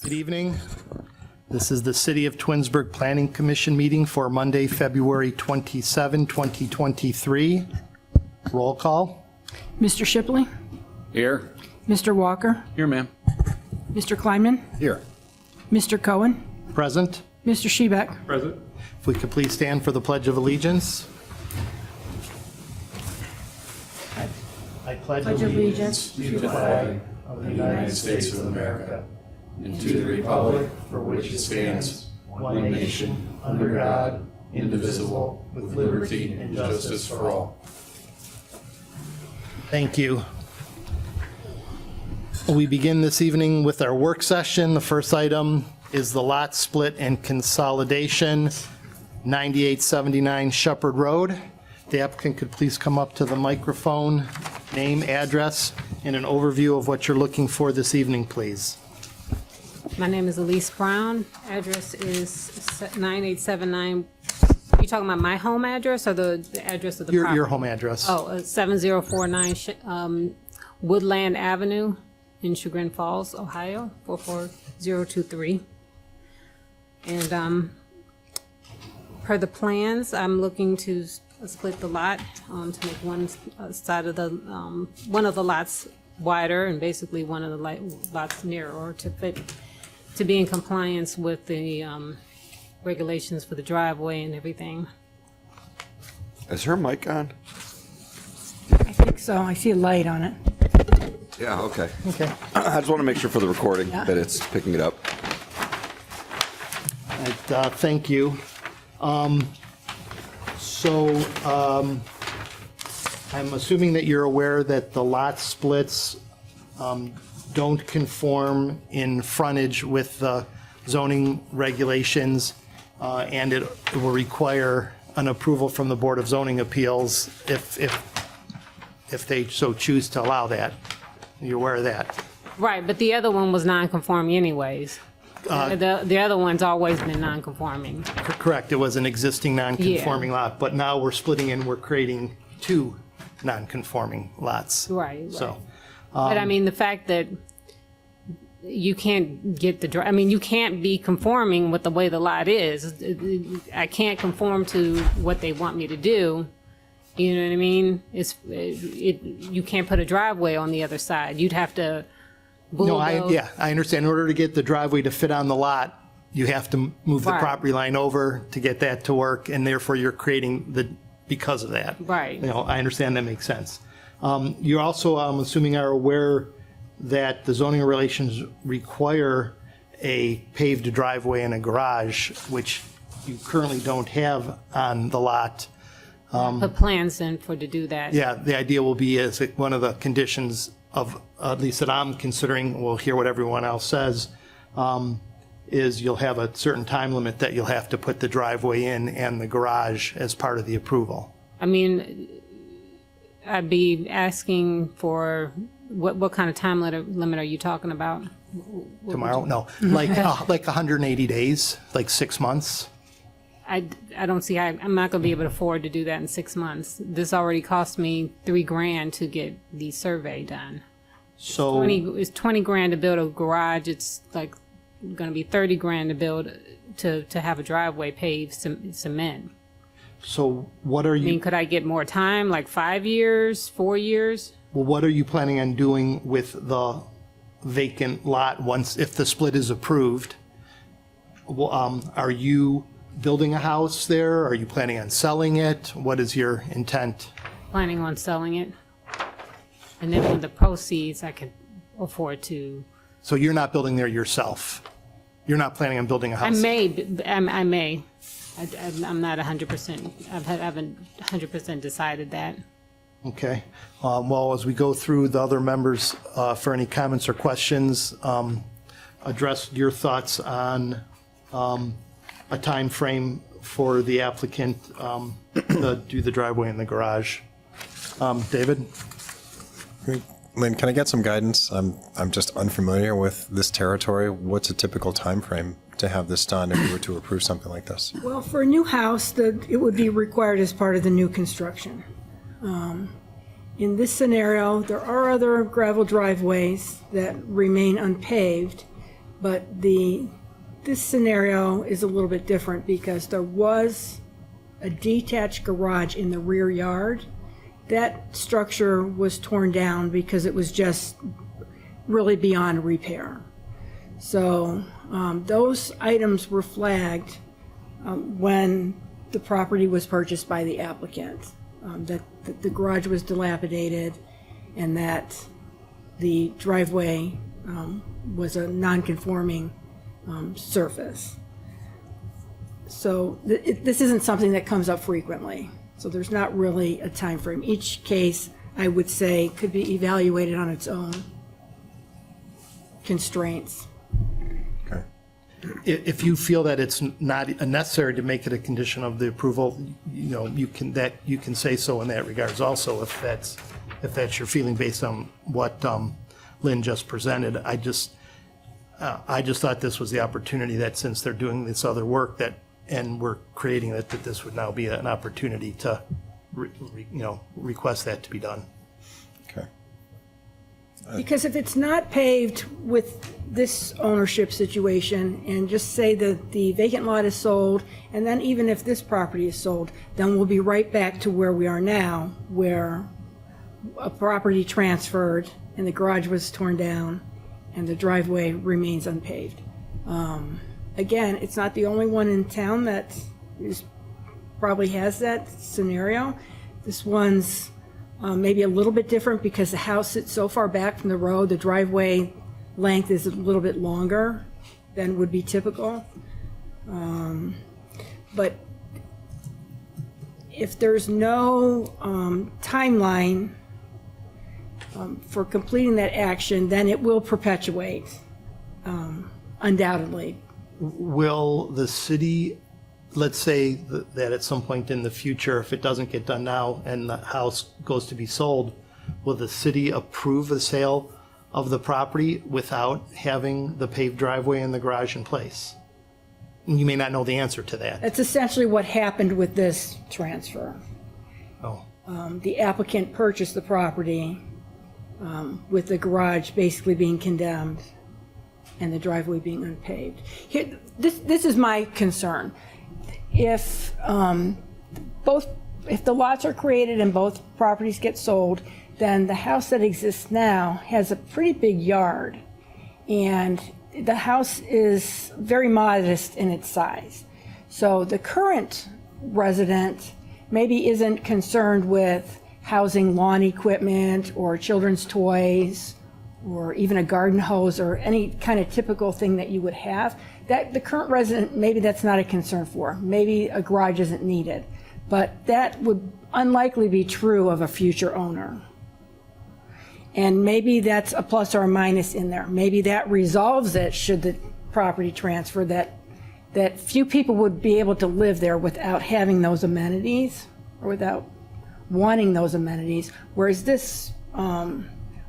Good evening. This is the City of Twinsburg Planning Commission meeting for Monday, February 27, 2023. Roll call. Mr. Shipley? Here. Mr. Walker? Here, ma'am. Mr. Kleinman? Here. Mr. Cohen? Present. Mr. Shebeck? Present. If we could please stand for the Pledge of Allegiance. I pledge allegiance to the flag of the United States of America and to the republic for which it stands, one nation, under God, indivisible, with liberty and justice for all. Thank you. We begin this evening with our work session. The first item is the lot split and consolidation, 9879 Shepherd Road. The applicant could please come up to the microphone, name, address, and an overview of what you're looking for this evening, please. My name is Elise Brown. Address is 9879. You talking about my home address or the address of the property? Your home address. Oh, 7049 Woodland Avenue in Chagrin Falls, Ohio, 44023. And per the plans, I'm looking to split the lot to make one side of the one of the lots wider and basically one of the lots narrower to be in compliance with the regulations for the driveway and everything. Is her mic on? I think so. I see a light on it. Yeah, okay. Okay. I just want to make sure for the recording that it's picking it up. Thank you. I'm assuming that you're aware that the lot splits don't conform in frontage with the zoning regulations, and it will require an approval from the Board of Zoning Appeals if they so choose to allow that. You're aware of that? Right, but the other one was non-conforming anyways. The other one's always been non-conforming. Correct. It was an existing non-conforming lot, but now we're splitting and we're creating two non-conforming lots. Right. So, But I mean, the fact that you can't get you can't be conforming with the way the lot is. I can't conform to what they want me to do. You know what I mean? You can't put a driveway on the other side. You'd have to bulldoze. I understand. In order to get the driveway to fit on the lot, you have to move the Right. property line over to get that to work, and therefore you're creating because of that. Right. I understand that makes sense. You also, I'm assuming, are aware that the zoning regulations require a paved driveway and a garage, which you currently don't have on the lot. Put plans in to do that. Yeah, the idea will be as one of the conditions of, at least that I'm considering, we'll hear what everyone else says, is you'll have a certain time limit that you'll have to put the driveway in and the garage as part of the approval. I mean, I'd be asking for, what kind of time limit are you talking about? Tomorrow? No, like 180 days, like 6 months. I don't see how, I'm not going to be able to afford to do that in 6 months. This already cost me $3,000 to get the survey done. So It's 20 grand to build a garage. It's like going to be 30 grand to build, to have a driveway paved cement. So what are I you? mean, could I get more time, like 5 years, 4 years? Well, what are you planning on doing with the vacant lot if the split is approved? Are you building a house there? Are you planning on selling it? What is your intent? Planning on selling it. And then with the proceeds, I could afford to. So you're not building there yourself? You're not planning on building a house? I may. I'm not 100%. I haven't 100% decided that. Okay. Well, as we go through the other members for any comments or questions, address your thoughts on a time frame for the applicant to do the driveway and the garage. David? Great. Lynn, can I get some guidance? I'm just unfamiliar with this territory. What's a typical time frame to have this done if we were to approve something like this? Well, for a new house, it would be required as part of the new construction. In this scenario, there are other gravel driveways that remain unpaved, But this scenario is a little bit different because there was a detached garage in the rear yard. That structure was torn down because it was just really beyond repair. So those items were flagged when the property was purchased by the applicant, that the garage was dilapidated and that the driveway was a non-conforming surface. So this isn't something that comes up frequently. So there's not really a time frame. Each case, I would say, could be evaluated on its own constraints. Okay. If you feel that it's not necessary to make it a condition of the approval, you can say so in that regards also, if that's your feeling based on what Lynn just presented. I just thought this was the opportunity that since they're doing this other work and we're creating it, that this would now be an opportunity to, request that to be done. Okay. Because if it's not paved with this ownership situation, and just say that the vacant lot is sold, and then even if this property is sold, then we'll be right back to where we are now, where a property transferred and the garage was torn down and the driveway remains unpaved. Again, it's not the only one in town that probably has that scenario. This one's maybe a little bit different because the house sits so far back from the road, the driveway length is a little bit longer than would be typical. But if there's no timeline for completing that action, then it will perpetuate, undoubtedly. Will the city, let's say that at some point in the future, if it doesn't get done now and the house goes to be sold, will the city approve the sale of the property without having the paved driveway and the garage in place? You may not know the answer to that. That's essentially what happened with this transfer. Oh, The applicant purchased the property with the garage basically being condemned and the driveway being unpaved. Here, this is my concern. If the lots are created and both properties get sold, then the house that exists now has a pretty big yard, and the house is very modest in its size. So the current resident maybe isn't concerned with housing lawn equipment or children's toys or even a garden hose or any kind of typical thing that you would have. That the current resident, maybe that's not a concern for. Maybe a garage isn't needed. But that would unlikely be true of a future owner. And maybe that's a plus or a minus in there. Maybe that resolves it should the property transfer, that few people would be able to live there without having those amenities or without wanting those amenities, whereas this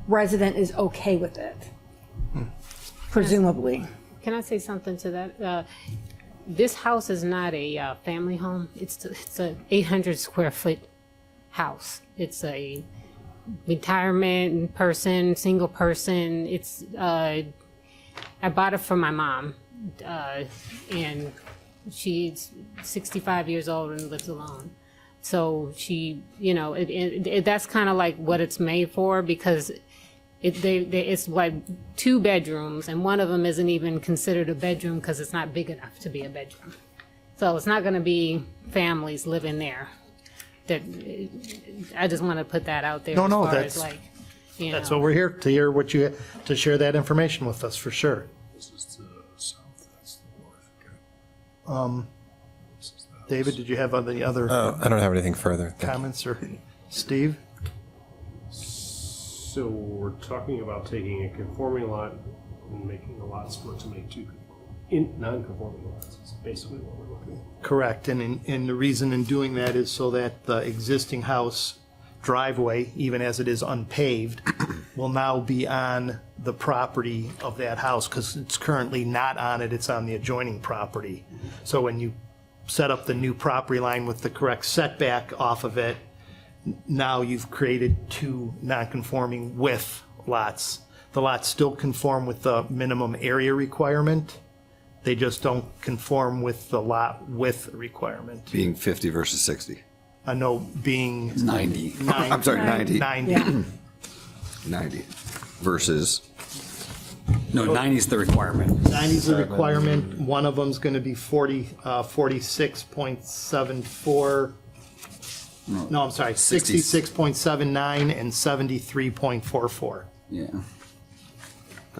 resident is okay with it, presumably. Can I say something to that? This house is not a family home. It's a 800 square foot house. It's a retirement person, single person. It's I bought it for my mom, and she's 65 years old and lives alone. So she, that's kind of like what it's made for, because it's like 2 bedrooms, and one of them isn't even considered a bedroom because it's not big enough to be a bedroom. So it's not going to be families living there. I just want to put that out there. No, as far that's- as like, that's what we're here to hear, to share that information with us, for sure. This is the south, that's the north. Okay. David, did you have any other I don't have anything further. Thank you. comments, or Steve? So we're talking about taking a conforming lot and making the lot split to make 2 non-conforming lots. It's basically what we're looking at. Correct, and the reason in doing that is so that the existing house driveway, even as it is unpaved, will now be on the property of that house, because it's currently not on it, it's on the adjoining property. So when you set up the new property line with the correct setback off of it, now you've created 2 non-conforming width lots the lots still conform with the minimum area requirement. They just don't conform with the lot width requirement. Being 50 versus 60. No, being 90. I'm sorry, 90. 90. Yeah. 90 versus, No, 90 is the requirement. 90 is the requirement. One of them's going to be 46.74. No, I'm sorry, 66.79 and 73.44. Yeah.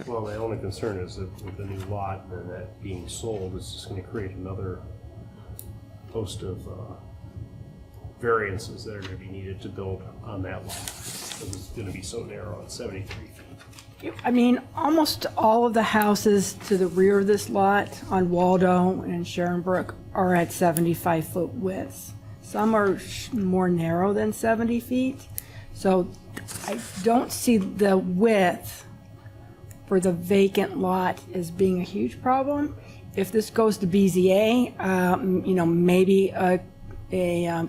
Well, my only concern is that with the new lot and that being sold, it's just gonna create another host of variances that are gonna be needed to build on that lot. Because it's gonna be so narrow at 73 feet. I mean, almost all of the houses to the rear of this lot on Waldo and Sharon Brook are at 75-foot widths. Some are more narrow than 70 feet. So I don't see the width for the vacant lot as being a huge problem. If this goes to BZA, maybe a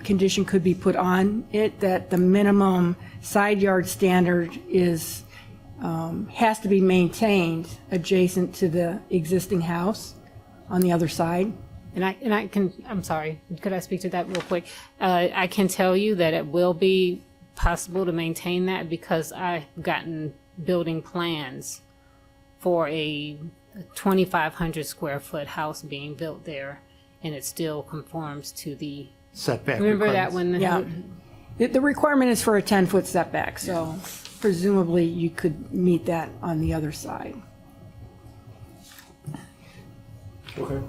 condition could be put on it that the minimum side yard standard is, has to be maintained adjacent to the existing house on the other side. I'm sorry, could I speak to that real quick? I can tell you that it will be possible to maintain that because I've gotten building plans for a 2,500 square foot house being built there, and it still conforms to the, Setback remember that requirements. when? Yeah. The requirement is for a 10-foot setback, so presumably you could meet that on the other side. Okay.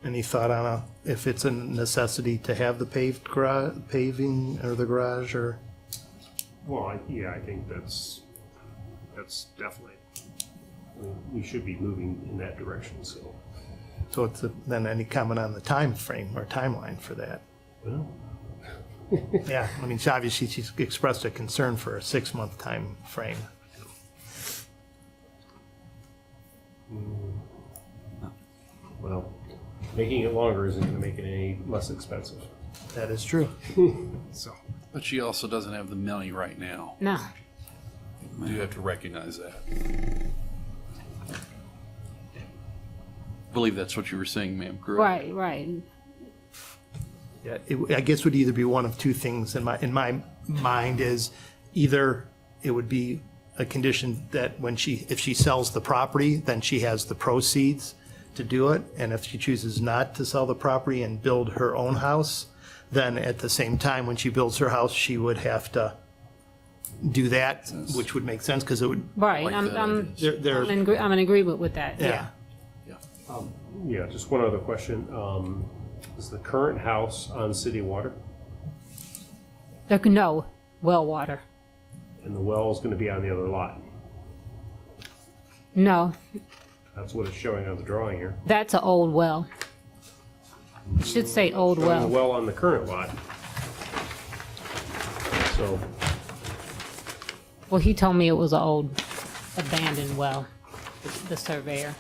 Any thought on if it's a necessity to have the paving or the garage or? Well, I think that's definitely, we should be moving in that direction, so. So it's then any comment on the time frame or timeline for that? Well, Yeah, I mean, obviously she's expressed a concern for a 6-month time frame. well, making it longer isn't gonna make it any less expensive, That is true. so. But she also doesn't have the money right now. No, You have to recognize that. I believe that's what you were saying, ma'am, correct? right. Yeah, I guess would either be one of two things in my mind is either it would be a condition that if she sells the property, then she has the proceeds to do it. And if she chooses not to sell the property and build her own house, then at the same time, when she builds her house, she would have to do that, which would make sense because it would, Right, Like that, I'm they're, I'm in agreement with that, yeah. yeah. Yeah, just one other question. Is the current house on city water? No, well water. And the well is gonna be on the other lot? No, That's what it's showing on the drawing here. that's an old well. It should say old Showing the well. well on the current lot. So, Well, he told me it was an old abandoned well, the surveyor.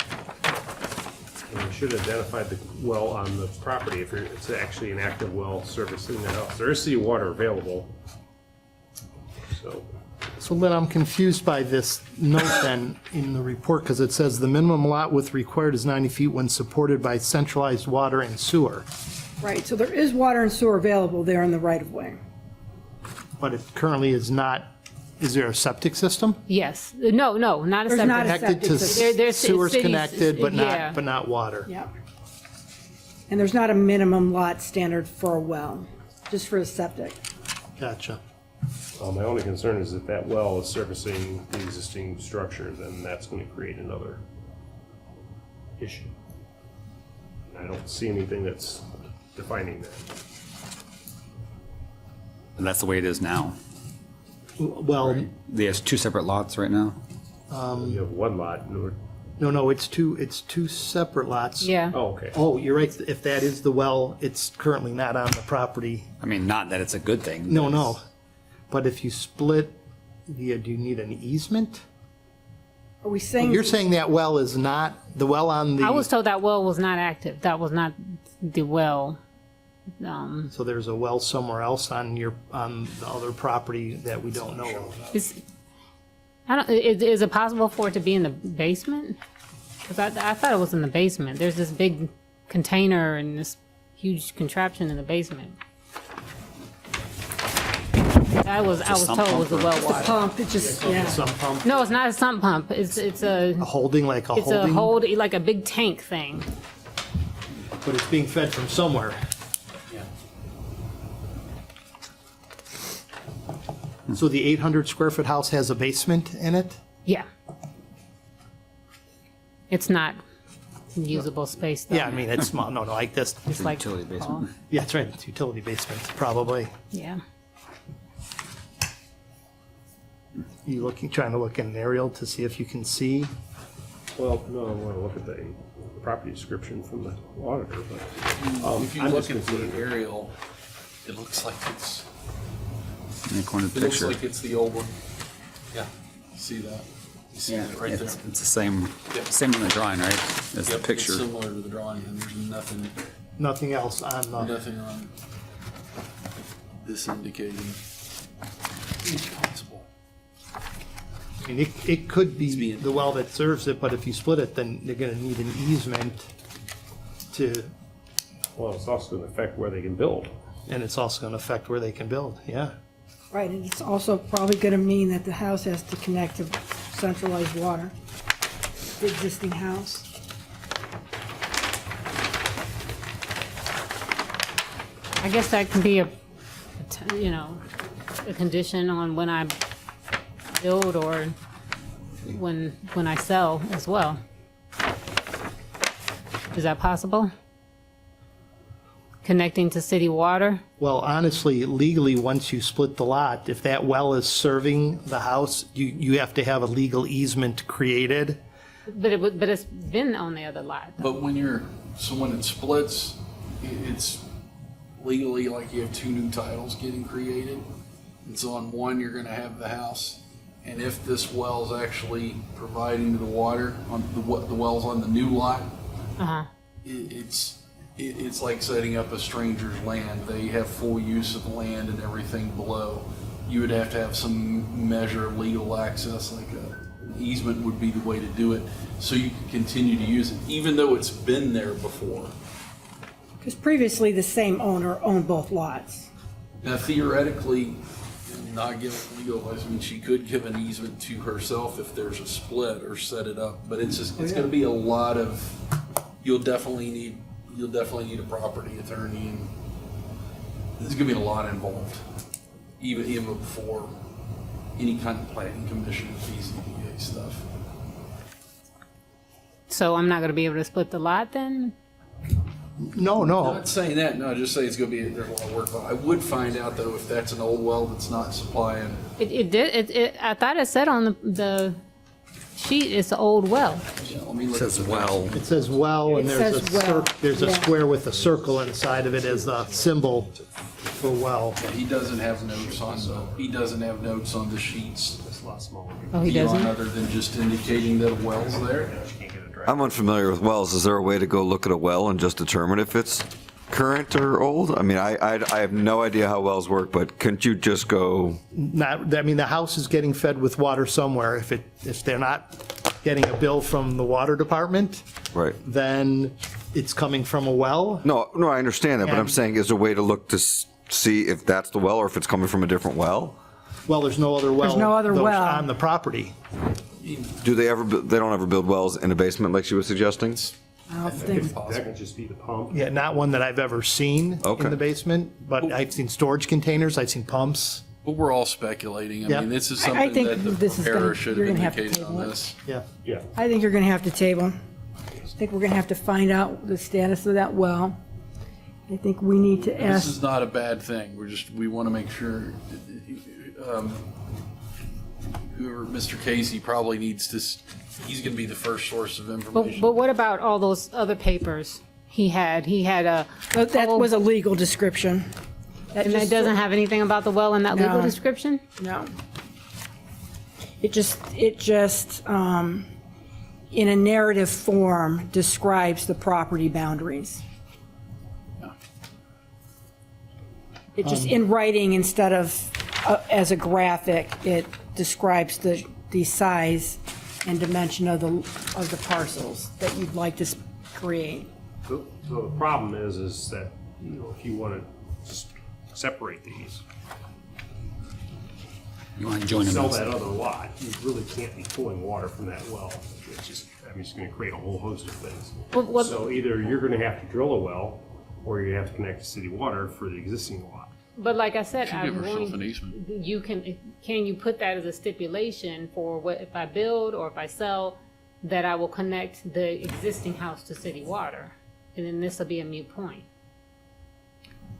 we should identify the well on the property if it's actually an active well servicing the house. There is city water available. So, So Lynn, I'm confused by this note then in the report because it says the minimum lot width required is 90 feet when supported by centralized water and sewer. Right, so there is water and sewer available there in the right-of-way. But it currently is not, is there a septic system? Yes, no, not a There's separate. not a Connected to septic system. There's sewers cities- connected, but yeah. not water. Yeah. And there's not a minimum lot standard for a well, just for a septic. Gotcha. my only concern is that that well is servicing the existing structure, then that's gonna create another issue. I don't see anything that's defining that. And that's the way it is now. Well, There's two separate lots right now. You have one lot, and we're- no, it's two separate lots. Yeah, oh, okay. Oh, you're right. If that is the well, it's currently not on the property. I mean, not that it's a good thing. No. But if you split, do you need an easement? Are we saying? You're saying that well is not, the well on I was the, told that well was not active. That was not the well. so there's a well somewhere else on the other property that we don't know of. Is it possible for it to be in the basement? Because I thought it was in the basement. There's this big container and this huge contraption in the basement. I was told it was the well water. Pump, it just, yeah. Some pump, No, it's not a sump pump. It's a holding, like a it's a holding, like a big tank thing. but it's being fed from somewhere. So the 800 square foot house has a basement in it? Yeah. It's not usable space though. Yeah, I mean, it's small, no, like this, It's like Utility basement. yeah, that's right, it's utility basement, probably. Yeah. You looking, trying to look at an aerial to see if you can see? Well, no, I want to look at the property description from the auditor, but. If you I'm look just at the concerned. aerial, it looks like it's, In the corner of it the looks picture. like it's the old one. Yeah, you see that? You see Yeah, that right there? it's the same, Yep. same on the drawing, right? As the Yep, picture. It's similar to the drawing, and there's nothing, Nothing else on the, nothing on this indicating it's possible. I mean, it could be the well that serves it, but if you split it, then they're gonna need an easement to, Well, it's also going to affect where they can build. and it's also gonna affect where they can build, yeah. Right, and it's also probably going to mean that the house has to connect to centralized water, the existing house. I guess that can be a condition on when I build or when I sell as well. Is that possible? Connecting to city water? Well, honestly, legally, once you split the lot, if that well is serving the house, you have to have a legal easement created. But it's been on the other lot. But when when it splits, it's legally like you have two new titles getting created. And so on one, you're gonna have the house. And if this well's actually providing the water on the well's on the new lot, Uh-huh. it's like setting up a stranger's land. They have full use of the land and everything below. You would have to have some measure of legal access, like an easement would be the way to do it, so you can continue to use it, even though it's been there before. Because previously, the same owner owned both lots. Now theoretically, not giving legal advice, I mean, she could give an easement to herself if there's a split or set it up, but it's gonna be a lot of, you'll definitely need a property attorney, and there's gonna be a lot involved, even before any kind of planning commission, BZBA stuff. So I'm not going to be able to split the lot then? No, I'm no, not saying that, no, just say it's gonna be, there's a lot of work, but I would find out though if that's an old well that's not supplying. It did. I thought it said on the sheet it's an old well. Let me look Says at the well. it says well, and It there's says a well, there's a yeah. square with a circle inside of it as a symbol for well. He doesn't have notes on the sheets Oh, he beyond doesn't? other than just indicating that a well's there. I'm unfamiliar with wells. Is there a way to go look at a well and just determine if it's current or old? I mean, I have no idea how wells work, but couldn't you just go, Not, I mean, the house is getting fed with water somewhere. If they're not getting a bill from the water department, right? then it's coming from a well. No, I understand that, but I'm And- saying, is there a way to look to see if that's the well or if it's coming from a different well? Well, there's no other well. no other those well. on the property. Do they ever, they don't ever build wells in a basement like she was suggesting? I don't think, That could just be the pump. Yeah, not one that I've ever seen Okay. in the basement, but I've seen storage containers, I've seen pumps. But we're all speculating. I Yeah. mean, this is I something think that the this is gonna- preparer should you're have gonna have to indicated table on it. this. Yeah. Yeah. I think you're going to have to table. I think we're going to have to find out the status of that well. I think we need to This ask, is not a bad thing. We want to make sure, whoever, Mr. Casey probably needs to, he's going to be the first source of information. But what about all those other papers he had? He had a. that was a legal description. And that doesn't have anything about the well in that legal No. description? No. It just, in a narrative form, describes the property boundaries. It just, in writing, instead of as a graphic, it describes the the size and dimension of the parcels that you'd like to create. So the problem is that, if you want to separate these, You want to join them? sell that other lot, you really can't be pulling water from that well. It's going to create a whole host of things. Well, So either you're going to have to drill a well, or you have to connect to city water for the existing lot. But like I said, Give I'm herself an going, easement. you can you put that as a stipulation for what, if I build or if I sell, that I will connect the existing house to city water? And then this will be a moot point.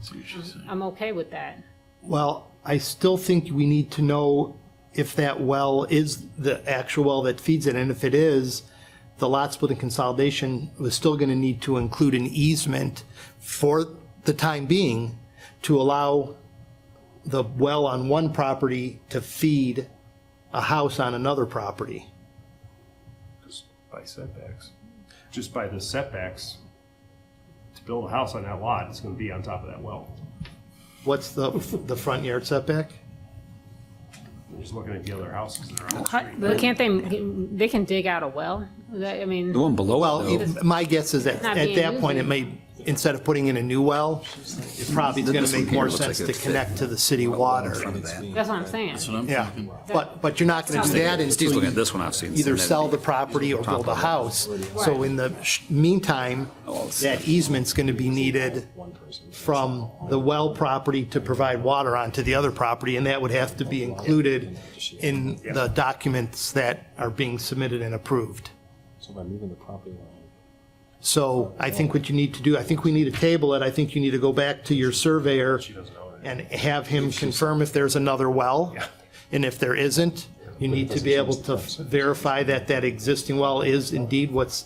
See what she's saying. I'm okay with that. Well, I still think we need to know if that well is the actual well that feeds it, and if it is, the lot split and consolidation was still going to need to include an easement for the time being to allow the well on one property to feed a house on another property. Just by setbacks. Just by the setbacks, to build a house on that lot, it's going to be on top of that well. What's the front yard setback? You're just looking at the other houses that are on the street. But can't they can dig out a well? I mean, The one below Well, it, though. my guess is that Not at being that point, it used. may, instead of putting in a new well, it probably is going to make more sense to connect to the city water. that's what I'm saying. That's what I'm Yeah, thinking. but you're not going to do that Steve's until looking at you this one, I've seen. either sell the property or build a house. So in the meantime, that easement's going to be needed from the well property to provide water onto the other property, and that would have to be included in the documents that are being submitted and approved. So by moving the property line. So I think what you need to do, I think we need to table it. I think you need to go back to your surveyor and have him confirm if there's another well. And if there isn't, you need to be able to verify that that existing well is indeed what's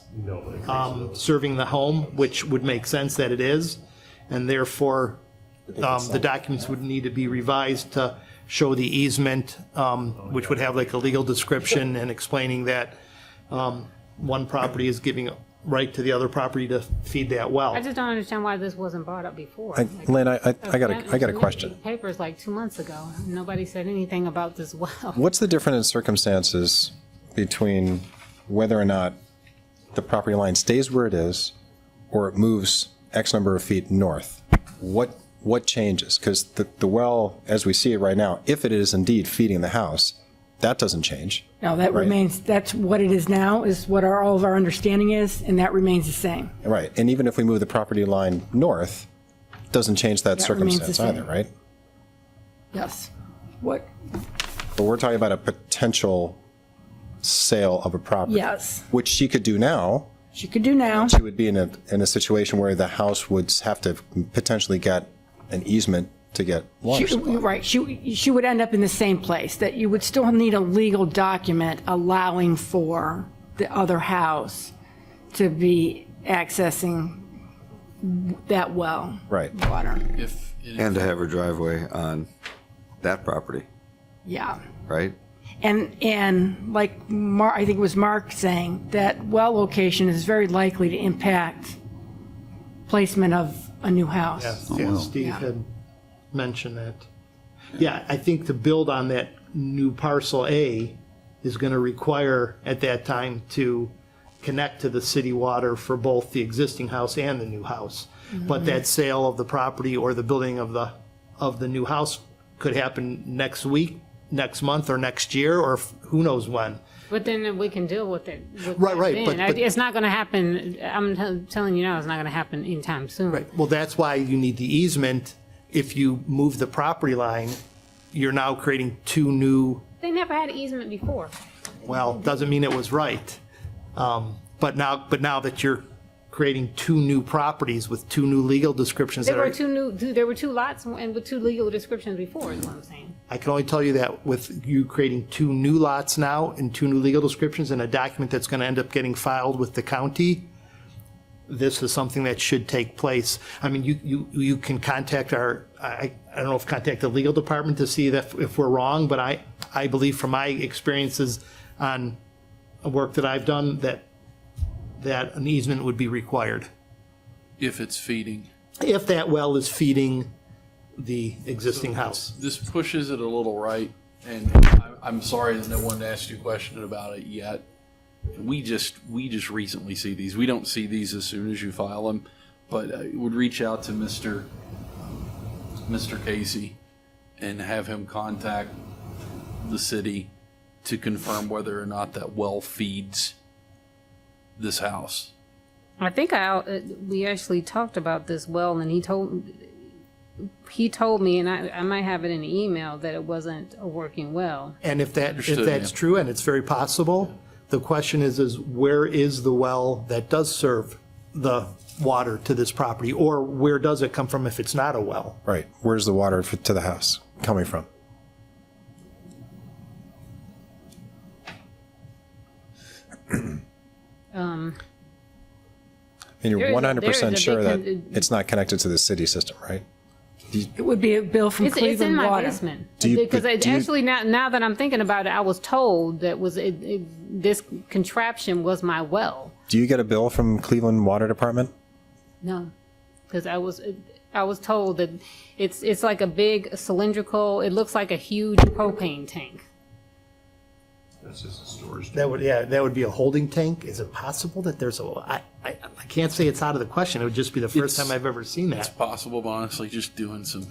serving the home, which would make sense that it is. And therefore, the documents would need to be revised to show the easement, which would have like a legal description and explaining that one property is giving right to the other property to feed that well. I just don't understand why this wasn't brought up before. Lynn, I got a question. Papers like 2 months ago. Nobody said anything about this well. What's the difference in circumstances between whether or not the property line stays where it is or it moves X number of feet north? What changes? Because the well, as we see it right now, if it is indeed feeding the house, that doesn't change. No, that Right. remains, that's what it is now, is what all of our understanding is, and that remains the same. Right, and even if we move the property line north, doesn't change that That remains the circumstance same. either, right? Yes. What, But we're talking about a potential sale of a property. yes, Which she could do now. she could do now. She would be in a situation where the house would have to potentially get an easement to get water supply. Right, she would end up in the same place, that you would still need a legal document allowing for the other house to be accessing that well. Right. Water, And to have her driveway on that property, yeah. right? And like I think it was Mark saying, that well location is very likely to impact placement of a new house. Yeah, Steve Yeah. had mentioned that. Yeah, I think to build on that new parcel A is going to require at that time to connect to the city water for both the existing house and the new house. But that sale of the property or the building of the new house could happen next week, next month, or next year, or who knows when. But then we can deal with it. With Right, that right, then. but- It's not going to happen. I'm telling you now, it's not going to happen anytime soon. Right, well, that's why you need the easement. If you move the property line, you're now creating two new, They never had an easement before. well, doesn't mean it was right. But now that you're creating two new properties with two new legal descriptions that There are, were two lots and with two legal descriptions before, is what I'm saying. I can only tell you that with you creating two new lots now and two new legal descriptions and a document that's going to end up getting filed with the county, this is something that should take place. I mean, you can contact I don't know if contact the legal department to see that if we're wrong, but I believe from my experiences on work that I've done that an easement would be required. If it's feeding. If that well is feeding the existing house. This pushes it a little right And I'm sorry that no one asked you a question about it yet. We just recently see these. We don't see these as soon as you file them, but I would reach out to Mr. Casey and have him contact the city to confirm whether or not that well feeds this house. I think we actually talked about this well, and he told me, and I might have it in the email, that it wasn't a working well. And if that's yeah. true, and it's very possible, the question is where is the well that does serve the water to this property, or where does it come from if it's not a well? Right. Where's the water to the house coming from? And you're There's a- 100% there's a sure that big it's not connected to the city system, right? It would be a bill from It's in Cleveland my Water. basement. Do you- Because but do you- actually, now that I'm thinking about it, I was told that this contraption was my well. Do you get a bill from Cleveland Water Department? No, because I was told that it's like a big cylindrical. It looks like a huge propane tank. That's just a storage. That would be a holding tank. Is it possible that there's I can't say it's out of the question. It would just be the first It's- time I've ever seen It's that. possible, but honestly, just doing some.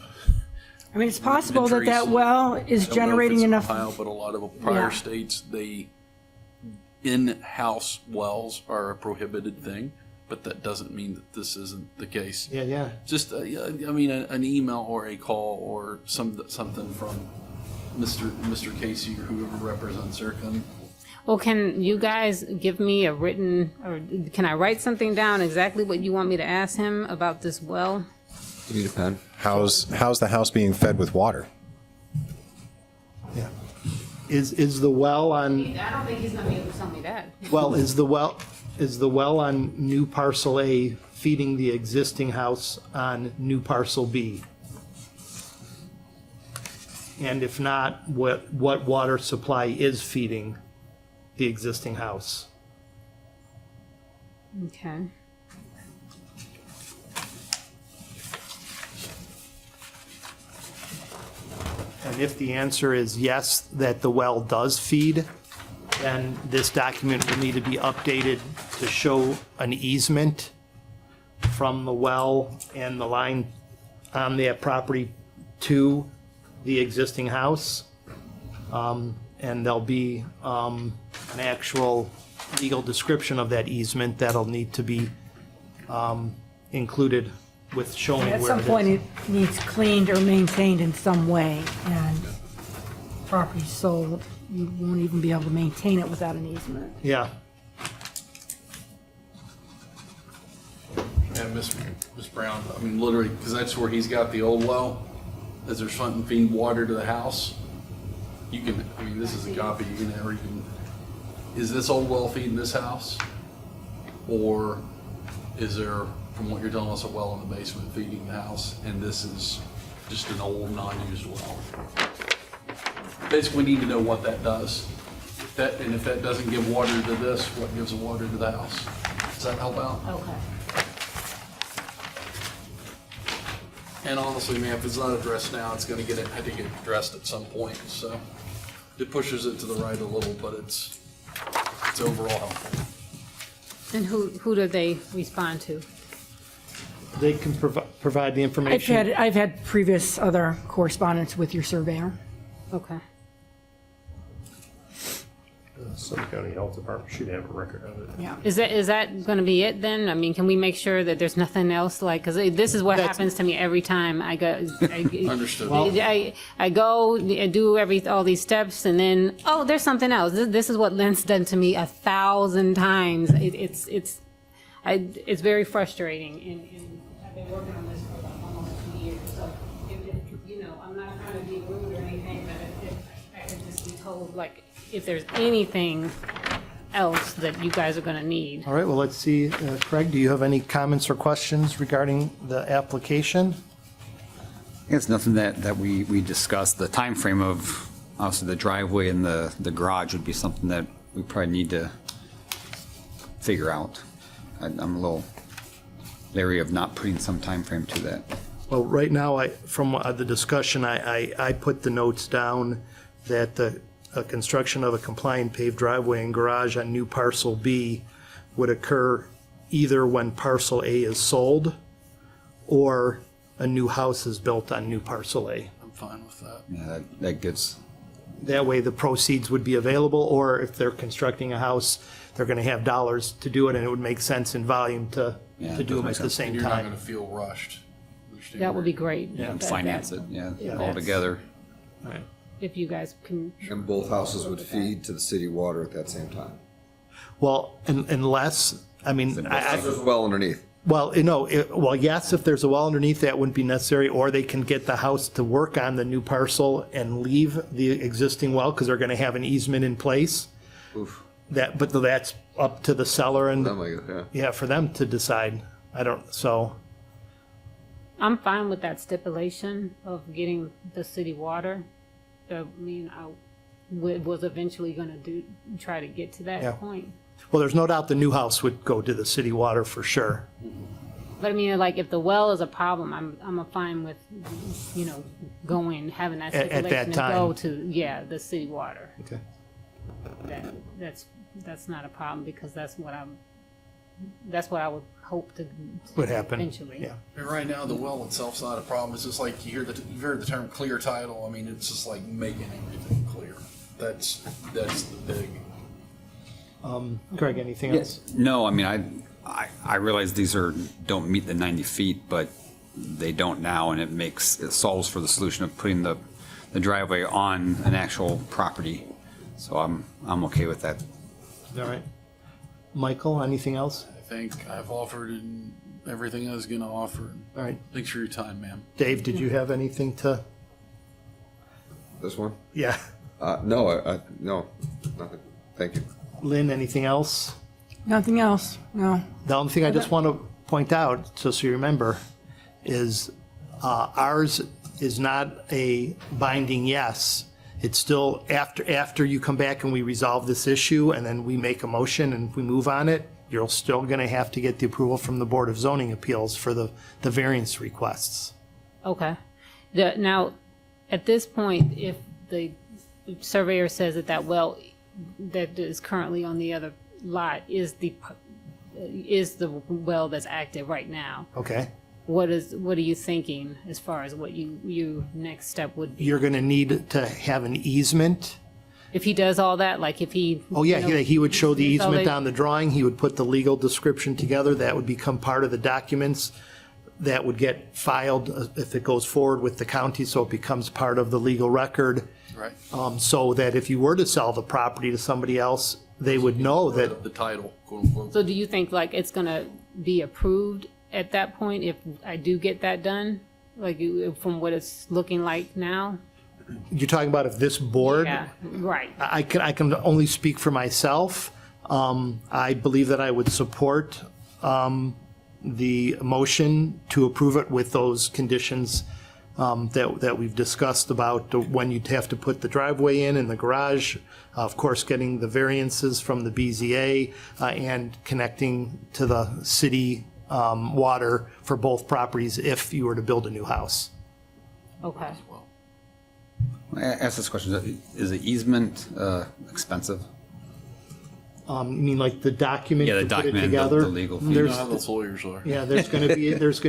I mean, it's possible that inventories. that well is I don't know if generating it's enough. Ohio, but a lot of prior Yeah. states, in-house wells are a prohibited thing, but that doesn't mean that this isn't the case. Yeah. Just, I mean, an email or a call or something from Mr. Casey or whoever represents her. Well, can you guys give me a written, or can I write something down exactly what you want me to ask him about this well? You need a pen? How's the house being fed with water? Yeah. Is the well on, I don't think he's gonna be able to tell me that. well, is the well on new parcel A feeding the existing house on new parcel B? And if not, what water supply is feeding the existing house? Okay. And if the answer is yes, that the well does feed, then this document will need to be updated to show an easement from the well and the line on that property to the existing house. And there'll be an actual legal description of that easement that'll need to be included with showing At where some it point, is. it needs cleaned or maintained in some way, and property sold, you won't even be able to maintain it without an easement. Yeah. And Miss Brown, I mean, literally, because that's where he's got the old well, as there's something feeding water to the house. You can, I mean, this is a copy, is this old well feeding this house? Or is there, from what you're telling us, a well in the basement feeding the house, and this is just an old, non-used well? Basically, we need to know what that does. And if that doesn't give water to this, what gives the water to the house? Does that help out? Okay. And honestly, man, if it's not addressed now, it's gonna have to get addressed at some point, so it pushes it to the right a little, but it's overall helpful. And who do they respond to? They can provide the information. I've had previous other correspondence with your surveyor. Okay. Some county health department should have a record of it. Yeah. Is that going to be it then? I mean, can we make sure that there's nothing else? Like, because this is what happens to me every time I go. Understood. I go and do all these steps, and then there's something else. This is what Lynn's done to me 1,000 times. It's very frustrating, and I've been working on this for about almost 2 years. So, I'm not trying to be rude or anything, but if I could just be told, like, if there's anything else that you guys are going to need. All right, well, let's see. Craig, do you have any comments or questions regarding the application? It's nothing that we discussed. The time frame of also the driveway and the garage would be something that we probably need to figure out. I'm a little leery of not putting some time frame to that. Well, right now, from the discussion, I put the notes down that the construction of a compliant paved driveway and garage on new parcel B would occur either when parcel A is sold or a new house is built on new parcel A. I'm fine with that. Yeah, that gets, That way the proceeds would be available, or if they're constructing a house, they're going to have dollars to do it, and it would make sense in volume to Yeah, do it does them make at the sense. same And you're not time. going to feel rushed. Understand That would where- be great. and That- finance that- it, yeah, Yeah. all together. If you guys can, And both houses would feed to the city water at that same time. Well, unless, I mean, There's a well underneath. well, well, yes, if there's a well underneath, that wouldn't be necessary, or they can get the house to work on the new parcel and leave the existing well, because they're going to have an easement in place. Oof. But that's up to the seller and, Oh my God, yeah, for them to decide. So, I'm fine with that stipulation of getting the city water. I mean, I was eventually gonna try to get to Yeah. that point. well, there's no doubt the new house would go to the city water for sure. But I mean, like, if the well is a problem, I'm fine with, having that At that stipulation to time. go to, the city water. Okay. That's not a problem, because that's what I would hope to Would happen, eventually. yeah. And right now, the well itself's not a problem. It's just like you've heard the term clear title. I mean, it's just like making everything clear. That's the big. Greg, anything else? No, I mean, I realize these don't meet the 90 feet, but they don't now, and it solves for the solution of putting the driveway on an actual property. So I'm okay with that. All right. Michael, anything else? I think I've offered everything I was going to offer. All right. Thanks for your time, ma'am. Dave, did you have anything to, This one? yeah. No, no, nothing. Thank you. Lynn, anything else? Nothing else, no. The only thing I just want to point out, just so you remember, is ours is not a binding yes. It's still, after you come back and we resolve this issue, and then we make a motion and we move on it, you're still going to have to get the approval from the Board of Zoning Appeals for the variance requests. Okay. Now, at this point, if the surveyor says that well that is currently on the other lot is the well that's active right now, Okay? what are you thinking as far as what your next step would be? You're going to need to have an easement. If he does all that, like if he... Oh, yeah, he would show the So easement they- on the drawing, he would put the legal description together, that would become part of the documents that would get filed if it goes forward with the county, so it becomes part of the legal record. Right. So that if you were to sell the property to somebody else, they would know that, The title, quote unquote. So do you think like it's going to be approved at that point if I do get that done? Like from what it's looking like now? you're talking about if this board, Yeah, right. I can only speak for myself. I believe that I would support the motion to approve it with those conditions that we've discussed about when you'd have to put the driveway in and the garage, of course, getting the variances from the BZA, and connecting to the city water for both properties if you were to build a new house. Okay. I ask this question, is the easement expensive? You mean like the document Yeah, the to put it document, together? the legal fee. You know There's- how those lawyers are. Yeah, there's going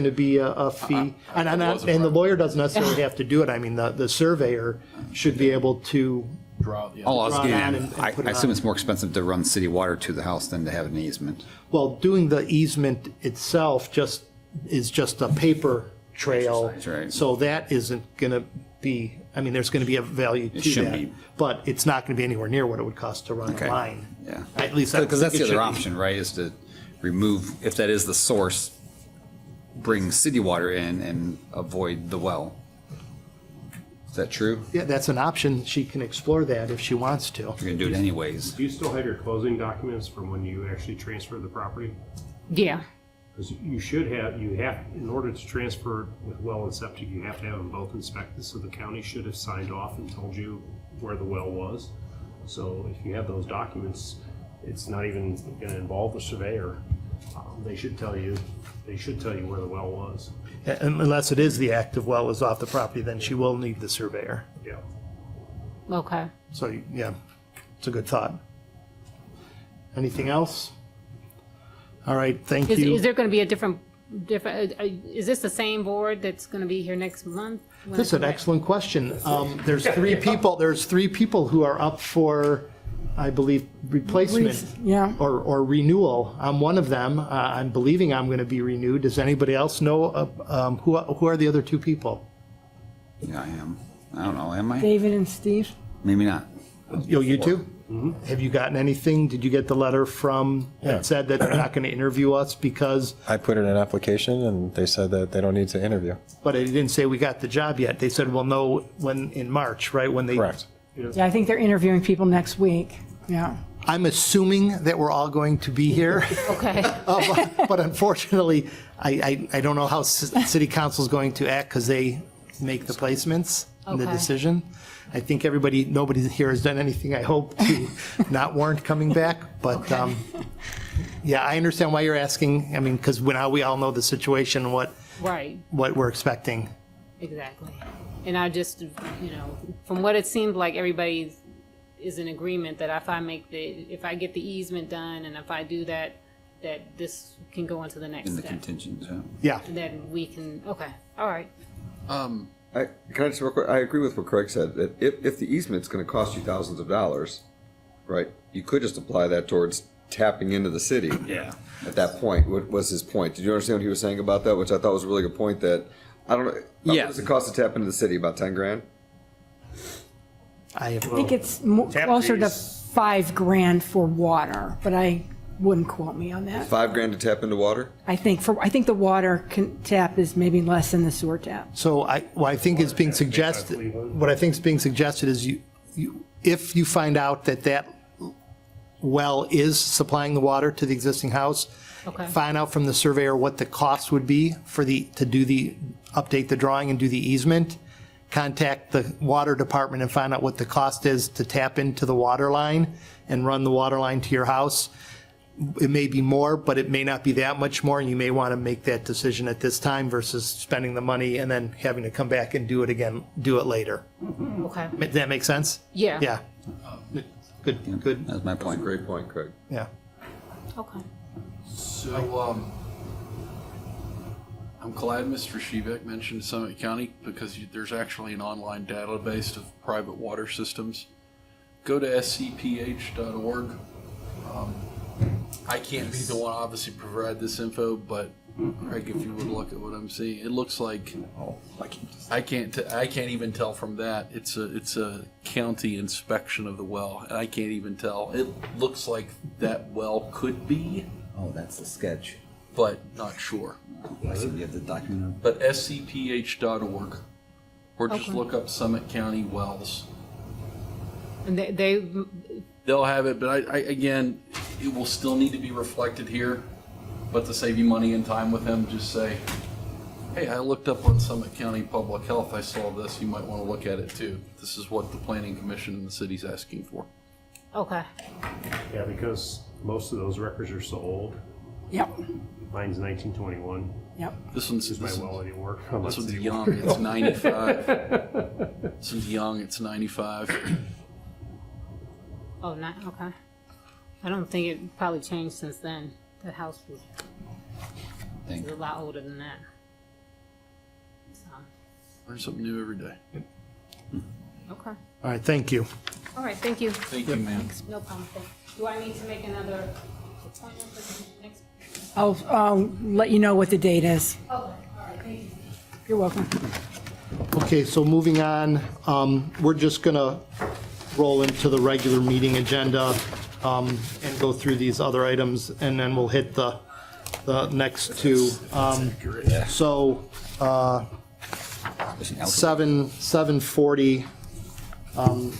to be a fee. And the lawyer doesn't necessarily have to do it. I mean, the surveyor should be able to, Draw, yeah. Oh, I was Draw it getting on at, and I put it assume on. it's more expensive to run city water to the house than to have an easement. well, doing the easement itself is just a paper trail. Exercise, right. So that isn't going to be, I mean, there's going to be a value to shouldn't that. be. But it's not going to be anywhere near what it would cost to run Okay. a line. Yeah. At least I Because that's the think it other should be. option, right, is to remove, if that is the source, bring city water in and avoid the well. Is that true? Yeah, that's an option. She can explore that if she wants to. You're gonna do it anyways. Do you still have your closing documents from when you actually transfer the property? Yeah. Because in order to transfer with well and septic, you have to have them both inspected, so the county should have signed off and told you where the well was. So if you have those documents, it's not even gonna involve the surveyor. They should tell you where the well was. Unless it is the active well is off the property, then she will need the surveyor. Yeah. Okay. So, yeah, it's a good thought. Anything else? All right, thank you. Is there going to be a different, is this the same board that's going to be here next month? when That's I an come back? excellent question. There's three people who are up for, I believe, replacement. Yeah. Or renewal. I'm one of them. I'm believing I'm going to be renewed. Does anybody else know, who are the other two people? Yeah, I am. I don't know, am I? David and Steve? Maybe not. You two? Have you gotten anything? Did you get the letter from, that said that they're not going to interview us because, I put in an application and they said that they don't need to interview. but it didn't say we got the job yet. They said we'll know when, in March, right? When they. Correct. Yeah, I think they're interviewing people next week. Yeah. I'm assuming that we're all going to be here. Okay. But unfortunately, I don't know how city council is going to act because they make the placements and the Okay. decision. I think nobody here has done anything, I hope, to not warrant coming back. But, yeah, I understand why you're asking. I mean, because now we all know the situation, what Right, we're expecting. exactly. And I just, from what it seemed like, everybody is in agreement that if I get the easement done and if I do that, that this can go into the next In the step. contingents, yeah. Yeah. And then we can, okay, all right. Can I just real quick, I agree with what Craig said, that if the easement's gonna cost you thousands of dollars, right, you could just apply that towards tapping into the city. Yeah. At that point, what was his point? Did you understand what he was saying about that, which I thought was a really good point, that, I don't know, Yeah. what does it cost to tap into the city, about 10 grand? I have. I think it's Tap closer to fees. $5,000 for water, but I wouldn't quote me on that. 5 grand to tap into water? I think the water tap is maybe less than the sewer tap. So what I think is being suggested, is if you find out that well is supplying the water to the existing house, Okay. find out from the surveyor what the cost would be update the drawing and do the easement, contact the water department and find out what the cost is to tap into the water line and run the water line to your house. It may be more, but it may not be that much more, and you may want to make that decision at this time versus spending the money and then having to come back and do it later. Okay. Does that make sense? Yeah. Yeah. Good, That's my That's a point. great point, Craig. yeah. Okay. So, I'm glad Mr. Shevek mentioned Summit County because there's actually an online database of private water systems. Go to scph.org. I can't be the one obviously provide this info, but Craig, if you would look at what I'm seeing, it looks like I can't even tell from that. It's a county inspection of the well, and I can't even tell. It looks like that well could be, Oh, that's the sketch. but not sure. I see you have the document. But scph.org, or just Okay. look up Summit County wells. And They'll have it, but I again, it will still need to be reflected here. But to save you money and time with him, just say, hey, I looked up on Summit County Public Health, I saw this, you might want to look at it too. This is what the Planning Commission and the city's asking for. okay. Yeah, because most of those records are so old. Yep, Mine's 1921. yep. This one's, Is my well anymore? How much this one's does it young, work? it's 95. This one's young, it's 95. Oh, not, okay. I don't think it probably changed since then. The house was a lot older than that. So, Learn something new every day. okay. All right, thank you. All right, thank you. Thank you, ma'am. No problem. Do I need to make another appointment for the next? I'll let you know what the date is. Okay, all right, thank you. You're welcome. Okay, so moving on, we're just going to roll into the regular meeting agenda and go through these other items, and then we'll hit the next two. So 7:40,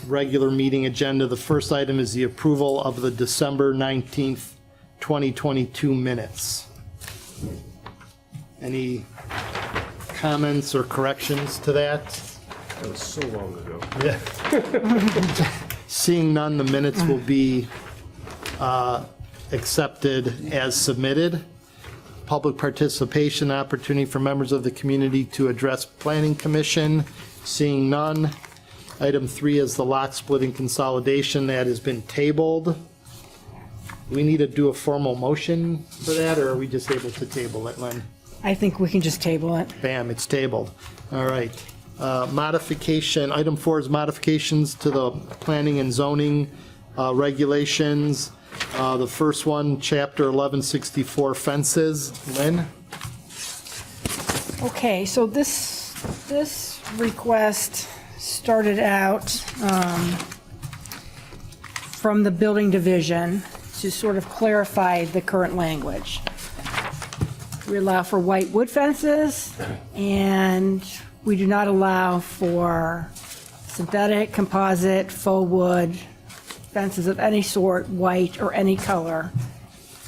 regular meeting agenda. The first item is the approval of the December 19th, 2022 minutes. Any comments or corrections to that? That was so long ago. Seeing none, the minutes will be accepted as submitted. Public participation opportunity for members of the community to address Planning Commission. Seeing none. Item 3 is the lot splitting consolidation. That has been tabled. Do we need to do a formal motion for that, or are we just able to table it, Lynn? I think we can just table it. Bam, it's tabled. All right. Modification, item 4 is modifications to the planning and zoning regulations. The first one, chapter 1164 fences. Lynn? Okay, so this request started out from the building division to sort of clarify the current language. We allow for white wood fences, and we do not allow for synthetic, composite, faux wood fences of any sort, white or any color,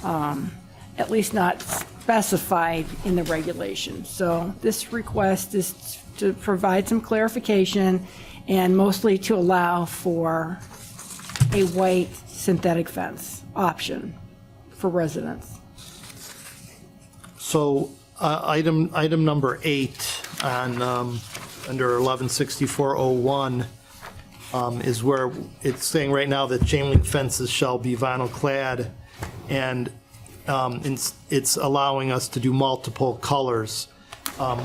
at least not specified in the regulation. So this request is to provide some clarification and mostly to allow for a white synthetic fence option for residents. So item number 8 on, under 116401 is where it's saying right now that chain link fences shall be vinyl clad, and it's allowing us to do multiple colors,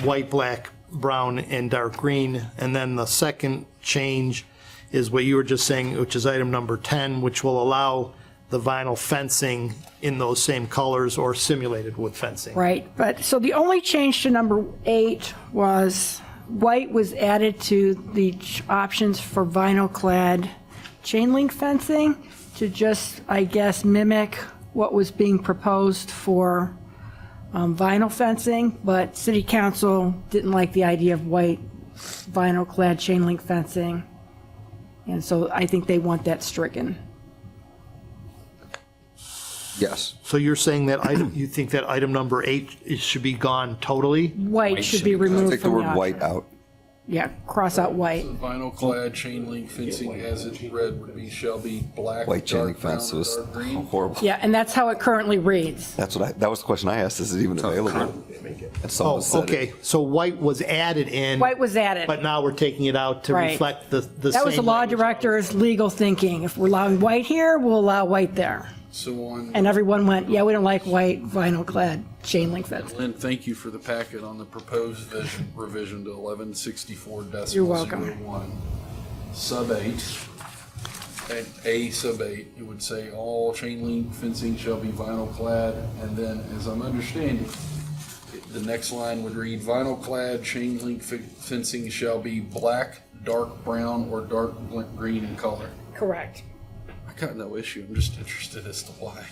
white, black, brown, and dark green. And then the second change is what you were just saying, which is item number 10, which will allow the vinyl fencing in those same colors or simulated wood fencing. Right, but, so the only change to number 8 was white was added to the options for vinyl clad chain link fencing to just, I guess, mimic what was being proposed for vinyl fencing, but city council didn't like the idea of white vinyl clad chain link fencing, and so I think they want that stricken. Yes. So you're saying that you think that item number 8 it should be gone totally? White should be removed Take the from the word white option. out. Yeah, cross out white. Vinyl clad chain link fencing as it's read would be shall be black, White chain link dark brown, fence or was dark green. horrible. Yeah, and that's how it currently reads. That was the question I asked. Is it even available? And someone Oh, said it. okay, so white was added in. White was added. But now we're taking it out to Right. reflect the same. That was the law language. director's legal thinking. If we're allowing white here, we'll allow white there. So on, And everyone went, yeah, we don't like white vinyl clad chain link fence. Lynn, thank you for the packet on the proposed revision to 1164 decimal You're welcome. 01. Sub 8, and A sub 8, it would say all chain link fencing shall be vinyl clad, and then, as I'm understanding, the next line would read, vinyl clad chain link fencing shall be black, dark brown, or dark green in color. Correct. I got no issue, I'm just interested as to why.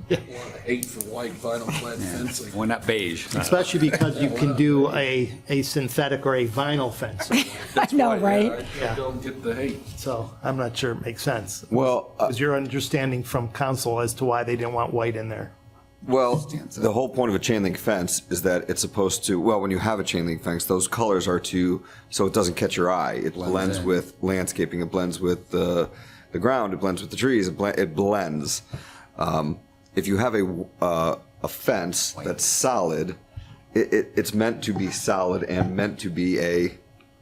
Why 8 for white vinyl clad fencing. Why not beige? Especially because you can do a synthetic or a vinyl fence. I know, right? I don't get the hate. So I'm not sure it makes sense. Well, Is your understanding from council as to why they didn't want white in there? well, the whole point of a chain link fence is that it's supposed to, well, when you have a chain link fence, those colors are so it doesn't catch your eye. It blends in. with landscaping, it blends with the ground, it blends with the trees, it blends. If you have a fence that's solid, it's meant to be solid and meant to be a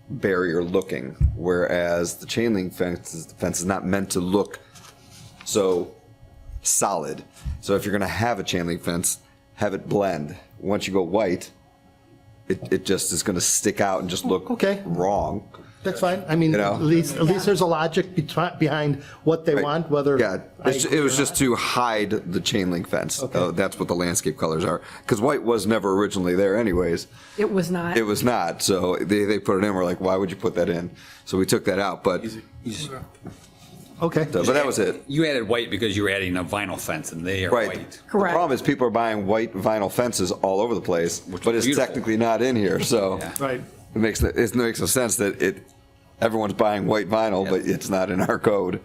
barrier looking, whereas the chain link fence is not meant to look so solid. So if you're going to have a chain link fence, have it blend. Once you go white, it just is going to stick out and just look Okay. wrong. That's fine. I mean, You know? at least there's a logic behind what they want, whether. Yeah, I it agree was or just not. to hide the chain link fence. Okay. That's what the landscape colors are. Because white was never originally there anyways. It was not. It was not. So they put it in. We're like, why would you put that in? So we took that out. But Okay. but that was it. You added white because you were adding a vinyl fence, and they are Right. white. The Correct. problem is people are buying white vinyl fences all over the place, but it's beautiful. technically not in here. So Yeah. Right. it makes no sense that everyone's buying white vinyl, but it's not in our code.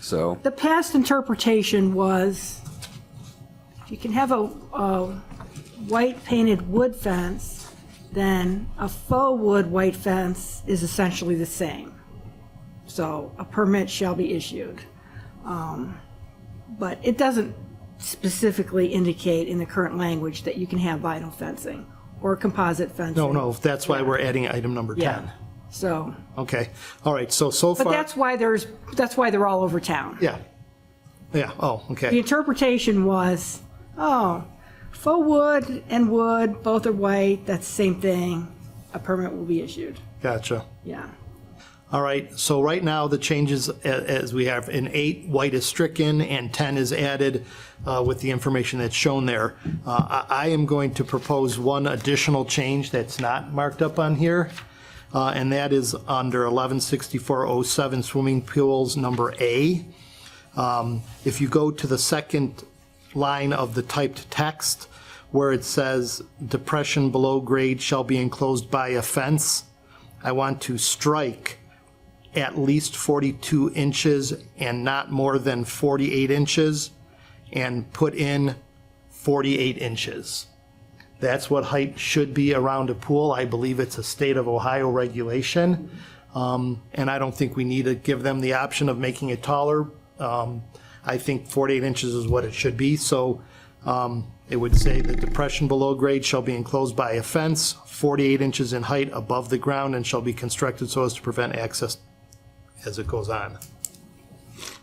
So The past interpretation was you can have a white painted wood fence, then a faux wood white fence is essentially the same. So a permit shall be issued. But it doesn't specifically indicate in the current language that you can have vinyl fencing or composite fencing. No, that's why we're adding item number 10. Yeah. So, Okay, all right, so but far. that's why they're all over town. Yeah, yeah, oh, The okay, interpretation was, oh, faux wood and wood, both are white, that's the same thing. A permit will be issued. gotcha. Yeah. All right, so right now, the changes, as we have in 8, white is stricken, and 10 is added with the information that's shown there. I am going to propose one additional change that's not marked up on here, and that is under 116407 swimming pools, number A. If you go to the second line of the typed text, where it says, depression below grade shall be enclosed by a fence, I want to strike at least 42 inches and not more than 48 inches, and put in 48 inches. That's what height should be around a pool. I believe it's a state of Ohio regulation, and I don't think we need to give them the option of making it taller. I think 48 inches is what it should be, so it would say the depression below grade shall be enclosed by a fence 48 inches in height above the ground and shall be constructed so as to prevent access as it goes on.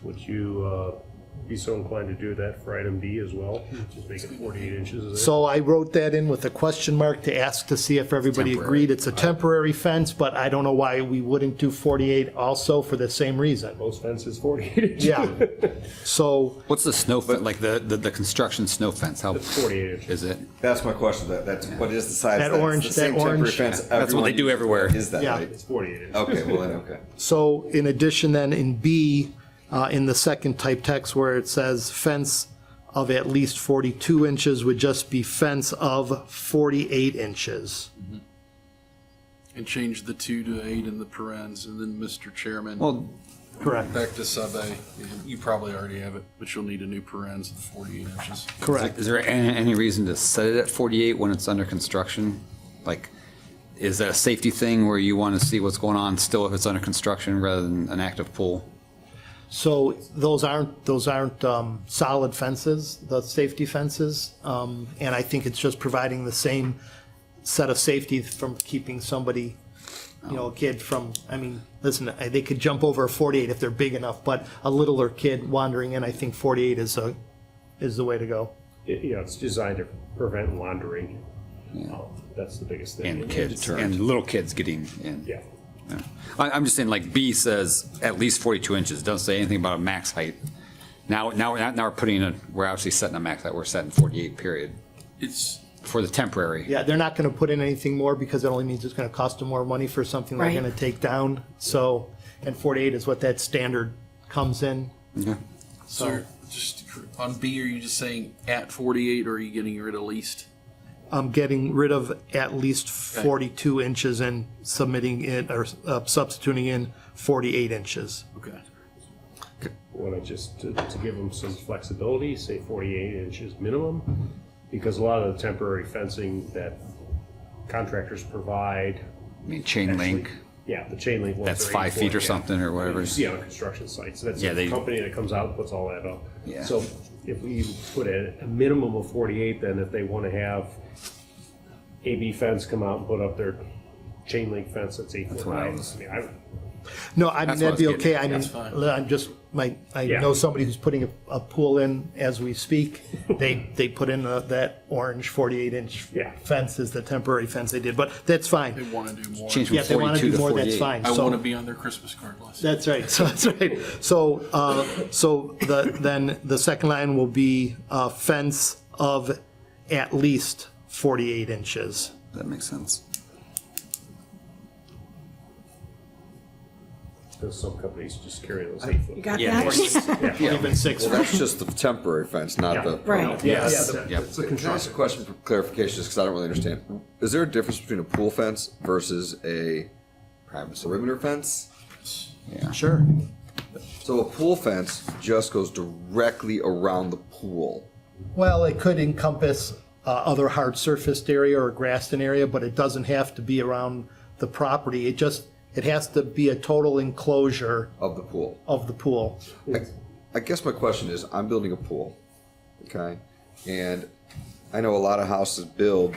Would you be so inclined to do that for item D as well? Just make it 48 inches? Is it? So I wrote that in with a question mark to ask to see if everybody agreed. It's a temporary fence, but I don't know why we wouldn't do 48 also for the same reason. Most fences 48 inches. Yeah. So, What's the snow fence, like the construction snow fence? How It's 48 inches. is it? That's my question. That's what is the size? That of orange- It's the same that temporary orange- fence That's what they do everyone everywhere. Is that Yeah. right? It's 48 inches. Okay, well then, okay. so in addition then in B, in the second type text where it says fence of at least 42 inches would just be fence of 48 inches. And change the 2 to 8 in the parens, and then, Mr. Chairman, Well, Correct. back to sub A, you probably already have it, but you'll need a new parens of 48 inches. Correct. is there any reason to set it at 48 when it's under construction? Like, is that a safety thing where you want to see what's going on still if it's under construction rather than an active pool? So those aren't solid fences, the safety fences, and I think it's just providing the same set of safety from keeping somebody, a kid from, I mean, listen, they could jump over a 48 if they're big enough, but a littler kid wandering in, I think 48 is the way to go. It's designed to prevent wandering. That's the biggest thing. And kids, and little kids getting in. Yeah. Yeah. I'm just saying, like, B says at least 42 inches, doesn't say anything about a max height. Now we're putting we're actually setting a max height, we're setting 48 period It's, for the temporary. Yeah, they're not going to put in anything more because it only means it's going to cost them more money for something they're Right. going to take down. So, and 48 is what that standard comes in. so just on B, are you just saying at 48, or are you getting rid of least? I'm getting rid of at least 42 inches and submitting in, or substituting in 48 inches. Okay. Want to just, to give them some flexibility, say 48 inches minimum, because a lot of the temporary fencing that contractors provide. I mean, chain link, Yeah, the chain link ones that's are 5 feet or 8 foot, yeah. something or whatever. You see on construction sites, that's Yeah, a they- company that comes out and puts all that up. Yeah. So if we put a minimum of 48, then if they want to have AB fence come out and put up their chain link fence that's 8 foot what I high. was- I mean, No, I mean, That's what I that'd was be getting okay. at. I mean, That's fine. I'm just, I Yeah. know somebody who's putting a pool in as we speak. They put in that orange 48-inch Yeah. fence is the temporary fence they did, but that's They fine. want to do more. change from Yeah, if they want to 42 do to more, that's 48. fine. I So- want to be on their Christmas card list. That's right. So that's right. So then the second line will be fence of at least 48 inches. That makes sense. because some companies just carry those 8 foot. You got Yeah, that? Even 6 Well, foot. that's just the temporary fence, not the. Right. Yes. Yep. It's the Can I ask a question for clarification, just because I don't really understand? Is there a difference between a pool fence versus a perimeter fence? Yeah. Sure. So a pool fence just goes directly around the pool. Well, it could encompass other hard surfaced area or grassed area, but it doesn't have to be around the property. It has to be a total enclosure Of the pool. of the pool. I guess my question is, I'm building a pool, okay? And I know a lot of houses build,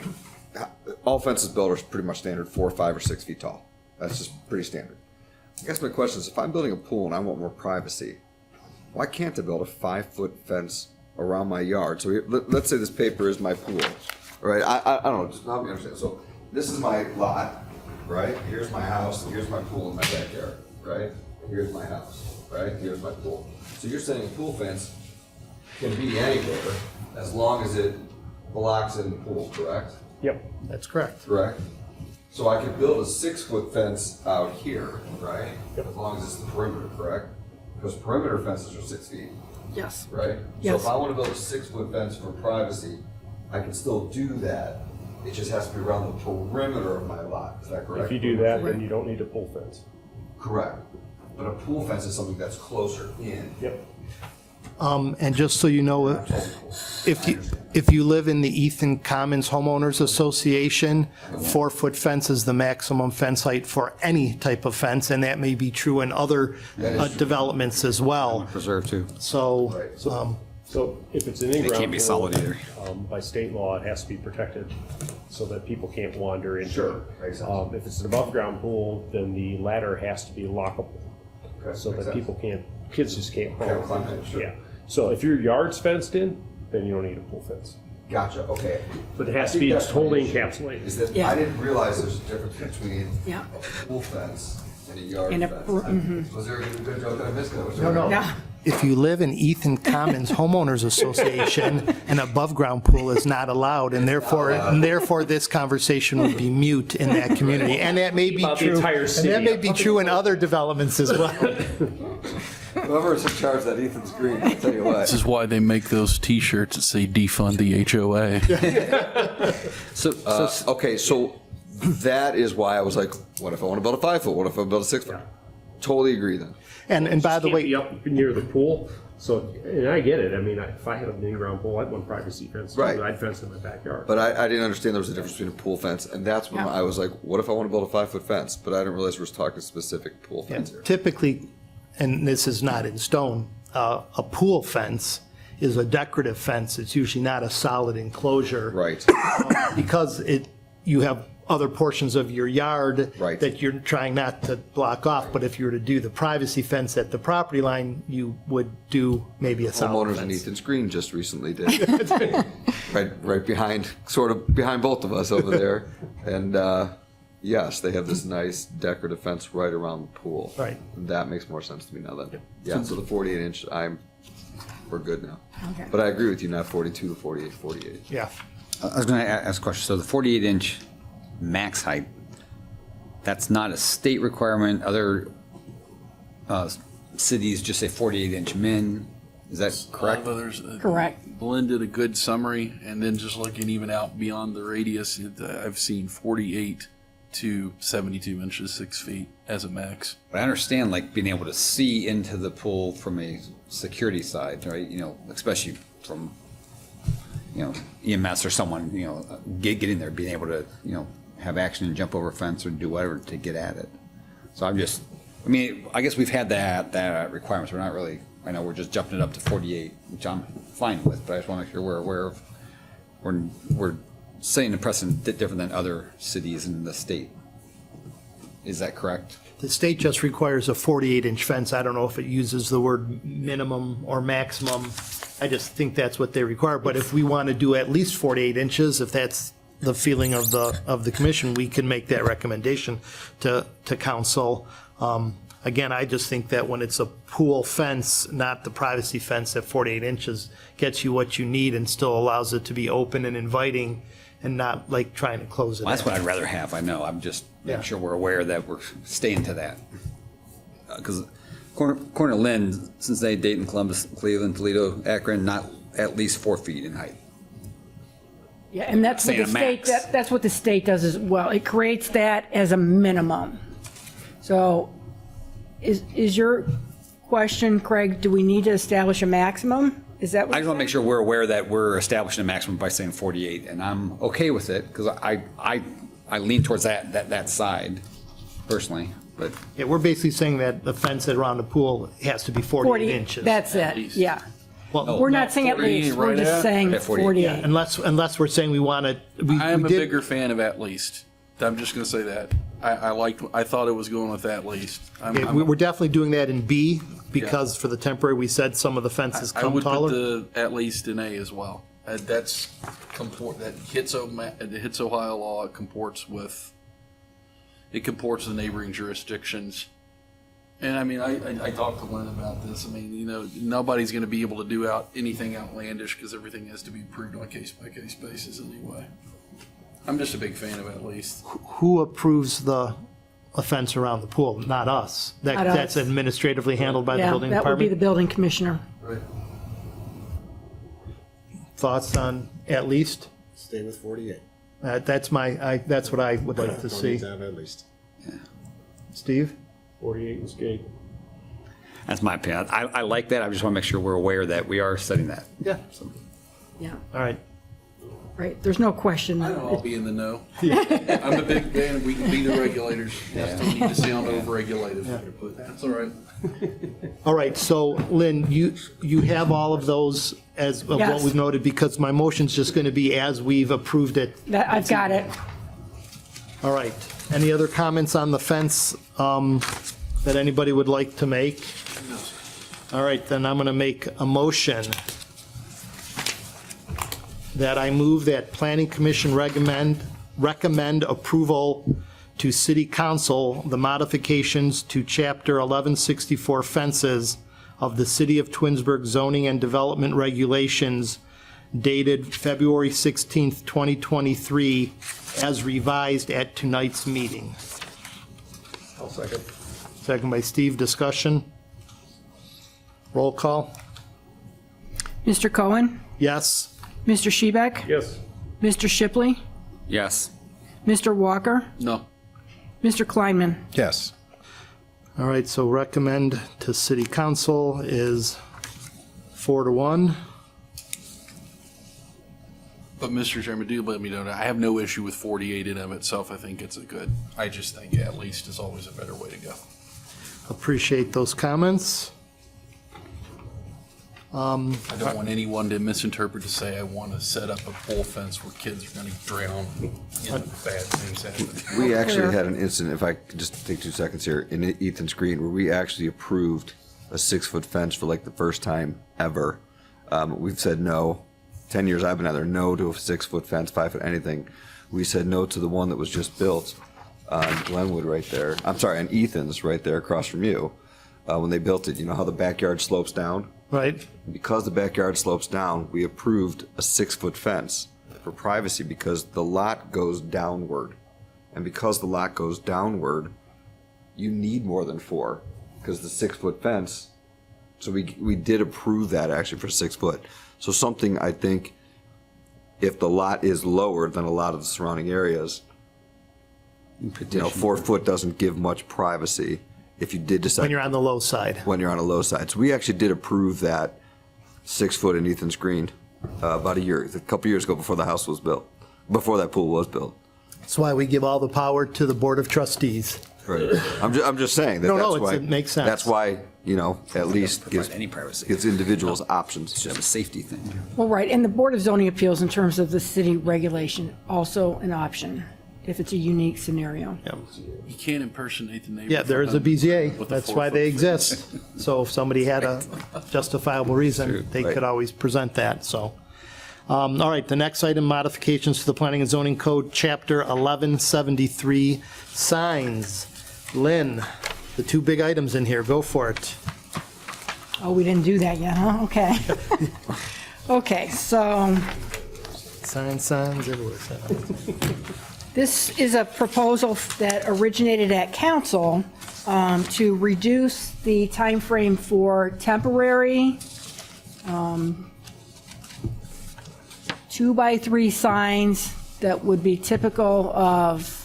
all fences built are pretty much standard 4, 5, or 6 feet tall. That's just pretty standard. I guess my question is, if I'm building a pool and I want more privacy, why can't I build a 5-foot fence around my yard? So let's say this paper is my pool, right? I don't know, just help me understand. So this is my lot, right? Here's my house, and here's my pool in my backyard, right? Here's my house, right? Here's my pool. So you're saying a pool fence can be anywhere as long as it blocks in the pool, correct? Yep. That's correct. Correct. So I could build a 6-foot fence out here, right? Yep. As long as it's the perimeter, correct? Because perimeter fences are 6 feet, Yes. right? So Yes. if I want to build a 6-foot fence for privacy, I can still do that. It just has to be around the perimeter of my lot. Is that correct? If you do that, then you don't need a pool fence. Correct. But a pool fence is something that's closer in. Yep. And just so you know, if you live in the Ethan Commons Homeowners Association, 4-foot fence is the maximum fence height for any type of fence, and that may be true in other developments as well. Preserve too. So, So if it's an They in-ground can't be pool, solid either. By state law, it has to be protected so that people can't wander into Sure, it. makes sense. If it's an above-ground pool, then the ladder has to be lockable Okay, so makes that sense. people kids just can't Can't climb. climb it, sure. Yeah. So if your yard's fenced in, then you don't need a pool fence. Gotcha, okay. But it has I to think be that's my totally issue, encapsulated. Is that Yeah. I didn't realize there's a difference between Yeah. a pool fence and a yard And a fence. Was there a good joke that I missed? No, Yeah. if you live in Ethan Commons Homeowners Association, an above-ground pool is not allowed, and therefore this conversation would be mute in that community. And that may be About the true, entire and city. that may be true in other developments as well. Whoever's in charge of that Ethan's Green, I'll tell you what. This is why they make those T-shirts that say defund the HOA. Okay, so that is why I was like, what if I want to build a 5-foot? What if I build a 6-foot? Totally agree then. And by the Can't way, be up near the pool. So, and I get it. I mean, if I had an in-ground pool, I'd want privacy fence. Right. I'd fence in my backyard. But I didn't understand there was a difference between a pool fence, and that's when I was like, what if I want to build a 5-foot fence? But I didn't realize we were talking specific pool fence here. typically, and this is not in stone, a pool fence is a decorative fence. It's usually not a solid enclosure. Right. Because you have other portions of your yard Right. that you're trying not to block off, but if you were to do the privacy fence at the property line, you would do maybe a solid Homeowners in fence. Ethan's Green just recently did. right behind, sort of behind both of us over there. And yes, they have this nice decorative fence right around the pool. Right. That makes more sense to me now then. Yeah, so the 48-inch, we're good now. Okay. But I agree with you, not 42 to 48, 48. Yeah. I was going to ask a question. So the 48-inch max height, that's not a state requirement. Other cities just say 48-inch min. Is that correct? Correct. Glenn did a good summary, and then just looking even out beyond the radius, I've seen 48 to 72 inches, 6 feet as a max. But I understand like being able to see into the pool from a security side, right? You know, especially from, you know, EMS or someone, you know, getting there, being able to, you know, have action and jump over a fence or do whatever to get at it. So I mean, I guess we've had that requirements. We're not really, I know we're just jumping it up to 48, which I'm fine with, but I just want to make sure we're aware of, we're setting the precedent different than other cities in the state. Is that correct? The state just requires a 48-inch fence. I don't know if it uses the word minimum or maximum. I just think that's what they require. But if we want to do at least 48 inches, if that's the feeling of the commission, we can make that recommendation to council. Again, I just think that when it's a pool fence, not the privacy fence at 48 inches, gets you what you need and still allows it to be open and inviting and not like trying to close it. Well, that's in. what I'd rather have. I know. I'm just Yeah. making sure we're aware that we're staying to that. Because Corner Lynn, Cincinnati, Dayton, Columbus, Cleveland, Toledo, Akron, not at least 4 feet in height. Yeah, and that's what Saying the a state, max. that's what the state does as well. It creates that as a minimum. So is your question, Craig, do we need to establish a maximum? Is that what? I just want to make sure we're aware that we're establishing a maximum by saying 48, and I'm okay with it because I lean towards that side personally. But Yeah, we're basically saying that the fence around the pool has to be 48 inches. That's it, yeah. Well, We're not saying at 48 least, we're right just at? saying At 48, 48. unless we're saying we want to, I am we a did. bigger fan of at least. I'm just gonna say that. I thought it was going with at least. We're definitely doing that in B, because for the temporary, we said some of the fences I come would taller. put the at least in A as well. That hits Ohio law. It comports with the neighboring jurisdictions. And I mean, I talked to Lynn about this. I mean, you know, nobody's going to be able to do anything outlandish because everything has to be approved on a case by case basis anyway. I'm just a big fan of at least. Who approves the offense around the pool? Not us. Not us. That's administratively handled by the Yeah, building that would be the department? building commissioner. Right. Thoughts on at least? Stay with 48. That's what I would like to see. At least. Steve? 48 and skate. That's my opinion. I like that. I just want to make sure we're aware that we are setting that. Yeah. Yeah, All right. right. There's no question. I know I'll be in the know. I'm a big fan. We can be the regulators. Just don't need to sound overregulated. That's all right. All right, so Lynn, you have all of those as of what Yes. we've noted, because my motion's just going to be as we've approved it. I've got it. All right. Any other comments on the fence that anybody would like to make? All right, then I'm going to make a motion that I move that Planning Commission recommend approval to City Council the modifications to Chapter 1164 fences of the City of Twinsburg zoning and development regulations dated February 16th, 2023, as revised at tonight's meeting. I'll second. Second by Steve. Discussion? Roll call? Mr. Cohen? Yes? Mr. Shebeck? Yes. Mr. Shipley? Yes. Mr. Walker? No. Mr. Kleinman? Yes. All right, so recommend to City Council is 4-1. But Mr. Chairman, do let me know that I have no issue with 48 in of itself. I think it's a good. I just think at least is always a better way to go. Appreciate those comments. I don't want anyone to misinterpret to say I want to set up a pole fence where kids are going to drown and bad things happen. We actually had an incident, if I could just take 2 seconds here, in Ethan's Green, where we actually approved a 6-foot fence for like the first time ever. We've said no. 10 years I've been out there, no to a 6-foot fence, 5-foot anything. We said no to the one that was just built on Glenwood right there. I'm sorry, on Ethan's right there across from you. When they built it, you know how the backyard slopes down? Right? Because the backyard slopes down, we approved a 6-foot fence for privacy because the lot goes downward. And because the lot goes downward, you need more than 4 because the 6-foot fence. So we did approve that actually for 6 foot. So something I think if the lot is lower than a lot of the surrounding areas, 4 foot doesn't give much privacy. If you did decide When you're on the low side. when you're on a low side. So we actually did approve that 6 foot in Ethan's Green about a couple years ago before the house was built, before that pool was built. That's why we give all the power to the Board of Trustees. Right. I'm just saying that No, that's no, why. it makes sense. That's why, at least gives, Provide any privacy. gives individuals options. It's just a safety thing. Well, right, and the Board of Zoning Appeals, in terms of the city regulation, also an option if it's a unique scenario. You can't impersonate the neighbor. Yeah, there is a with BZA. a That's why they 4-foot fence. exist. So if somebody had a justifiable reason, they Right. could always present that, so. All right, the next item, modifications to the Planning and Zoning Code, Chapter 1173, signs. Lynn, the 2 big items in here, go for it. Oh, we didn't do that yet, huh? Okay. Okay, so Signs everywhere. this is a proposal that originated at council to reduce the time frame for temporary 2x3 signs that would be typical of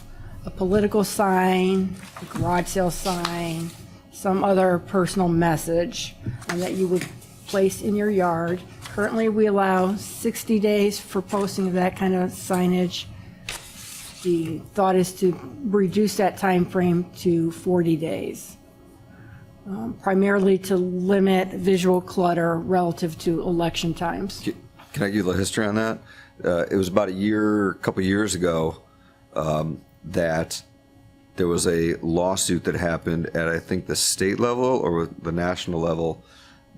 a political sign, a garage sale sign, some other personal message that you would place in your yard. Currently, we allow 60 days for posting of that kind of signage. The thought is to reduce that time frame to 40 days, primarily to limit visual clutter relative to election times. Can I give you a little history on that? It was about a couple years ago, that there was a lawsuit that happened at, I think, the state level or the national level,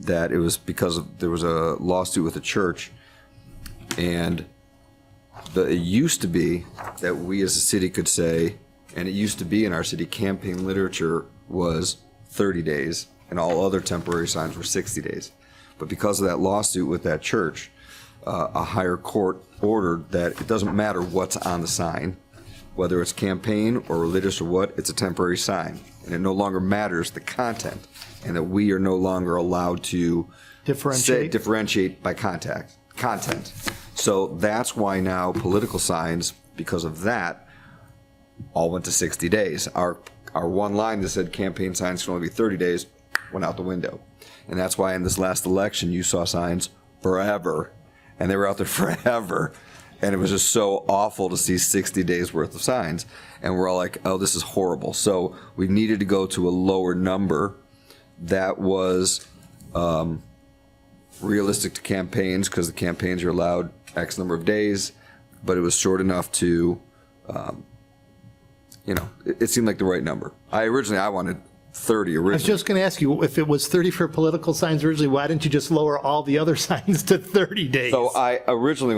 that it was because there was a lawsuit with a church, and it used to be that we as a city could say, and it used to be in our city, campaign literature was 30 days and all other temporary signs were 60 days. But because of that lawsuit with that church, a higher court ordered that it doesn't matter what's on the sign, whether it's campaign or religious or what, it's a temporary sign. And it no longer matters the content, and that we are no longer allowed to differentiate by content. So that's why now political signs, because of that, all went to 60 days. Our one line that said campaign signs can only be 30 days went out the window. And that's why in this last election you saw signs forever, and they were out there forever. And it was just so awful to see 60 days worth of signs. And we're all like, oh, this is horrible. So we needed to go to a lower number that was realistic to campaigns, because the campaigns are allowed X number of days, but it was short enough to, it seemed like the right number. I wanted 30 originally. I was just going to ask you, if it was 30 for political signs originally, why didn't you just lower all the other signs to 30 days? So I originally,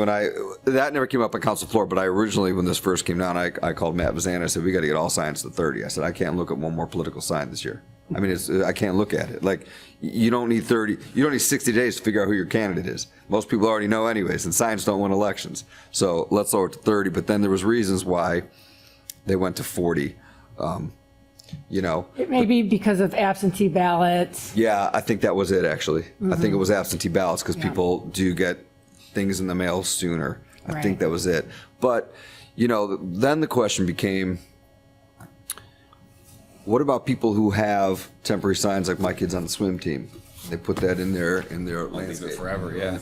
that never came up on council floor, but when this first came down, I called Matt Bazan. I said, we got to get all signs to 30. I said, I can't look at one more political sign this year. I mean, I can't look at it. Like, you don't need 30, you don't need 60 days to figure out who your candidate is. Most people already know anyways, and signs don't win elections. So let's lower it to 30, but then there was reasons why they went to 40. It may be because of absentee ballots. Yeah, I think that was it, actually. I think it was absentee ballots, because people do get things in the mail sooner. I think that was it. But, then the question became, what about people who have temporary signs, like my kids on the swim team? They put that in their landscape. Forever, yeah.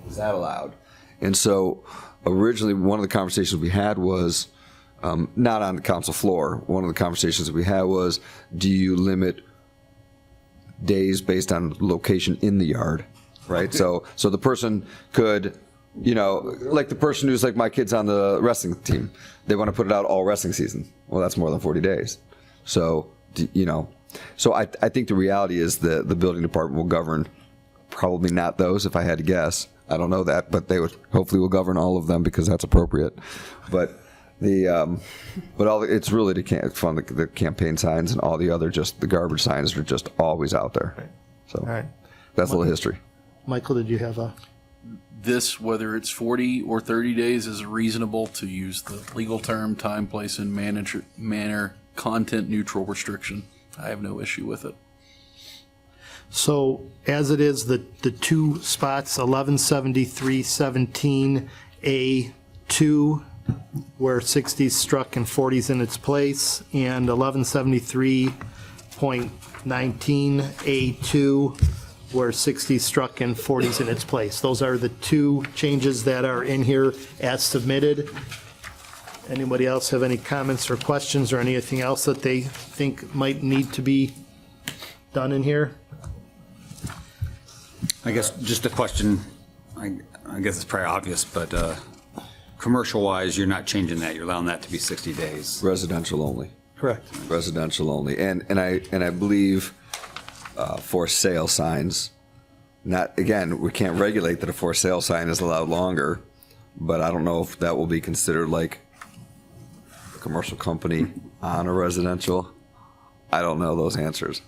Is that allowed? And so originally, one of the conversations we had was, not on the council floor, one of the conversations that we had was, do you limit days based on location in the yard, right? So the person could, like the person who's like my kids on the wrestling team, they want to put it out all wrestling season. Well, that's more than 40 days. So, so I think the reality is the building department will govern, probably not those, if I had to guess. I don't know that, but they would hopefully will govern all of them, because that's appropriate. But it's really the campaign signs, and all the other, just the garbage signs are just always out there. Right. So all right. That's a little history. Michael, did you have a? This, whether it's 40 or 30 days, is reasonable, to use the legal term time, place, and manner, content neutral restriction. I have no issue with it. So as it is, the two spots, 1173-17A2, where 60's struck and 40's in its place, and 1173.19A2, where 60's struck and 40's in its place. Those are the two changes that are in here as submitted. Anybody else have any comments or questions, or anything else that they think might need to be done in here? I guess just a question, I guess it's probably obvious, but commercial-wise, you're not changing that. You're allowing that to be 60 days. Residential only. Correct. Residential only. And I believe for sale signs, we can't regulate that a for sale sign is allowed longer, but I don't know if that will be considered like a commercial company on a residential. I don't know those answers,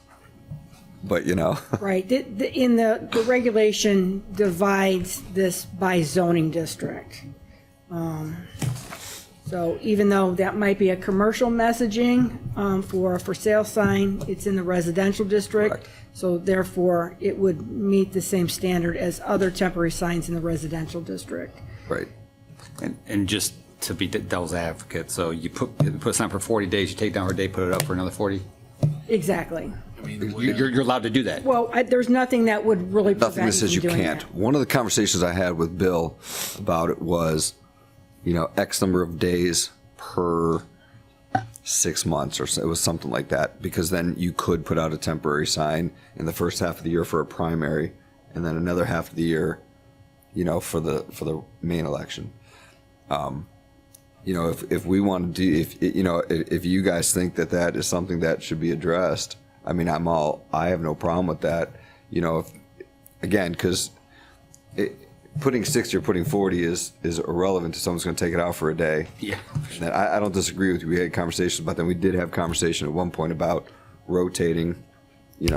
but Right. The regulation divides this by zoning district. So even though that might be a commercial messaging for a for sale sign, it's in the residential district. Correct. So therefore, it would meet the same standard as other temporary signs in the residential district. Right. And just to be devil's advocate, so you put a sign for 40 days, you take down for a day, put it up for another 40? Exactly. I mean, You're allowed to do that. Well, there's nothing that would really Nothing prevent that says you from doing can't. that. One of the conversations I had with Bill about it was, X number of days per 6 months, or so. It was something like that, because then you could put out a temporary sign in the first half of the year for a primary, and then another half of the year, for the main election. you know, if we want to do, if you guys think that that is something that should be addressed, I mean, I have no problem with that, you know, again, because putting 60 or putting 40 is irrelevant to someone's going to take it out for a day. Yeah. And I don't disagree with you. We had conversations about that. We did have conversation at one point about rotating it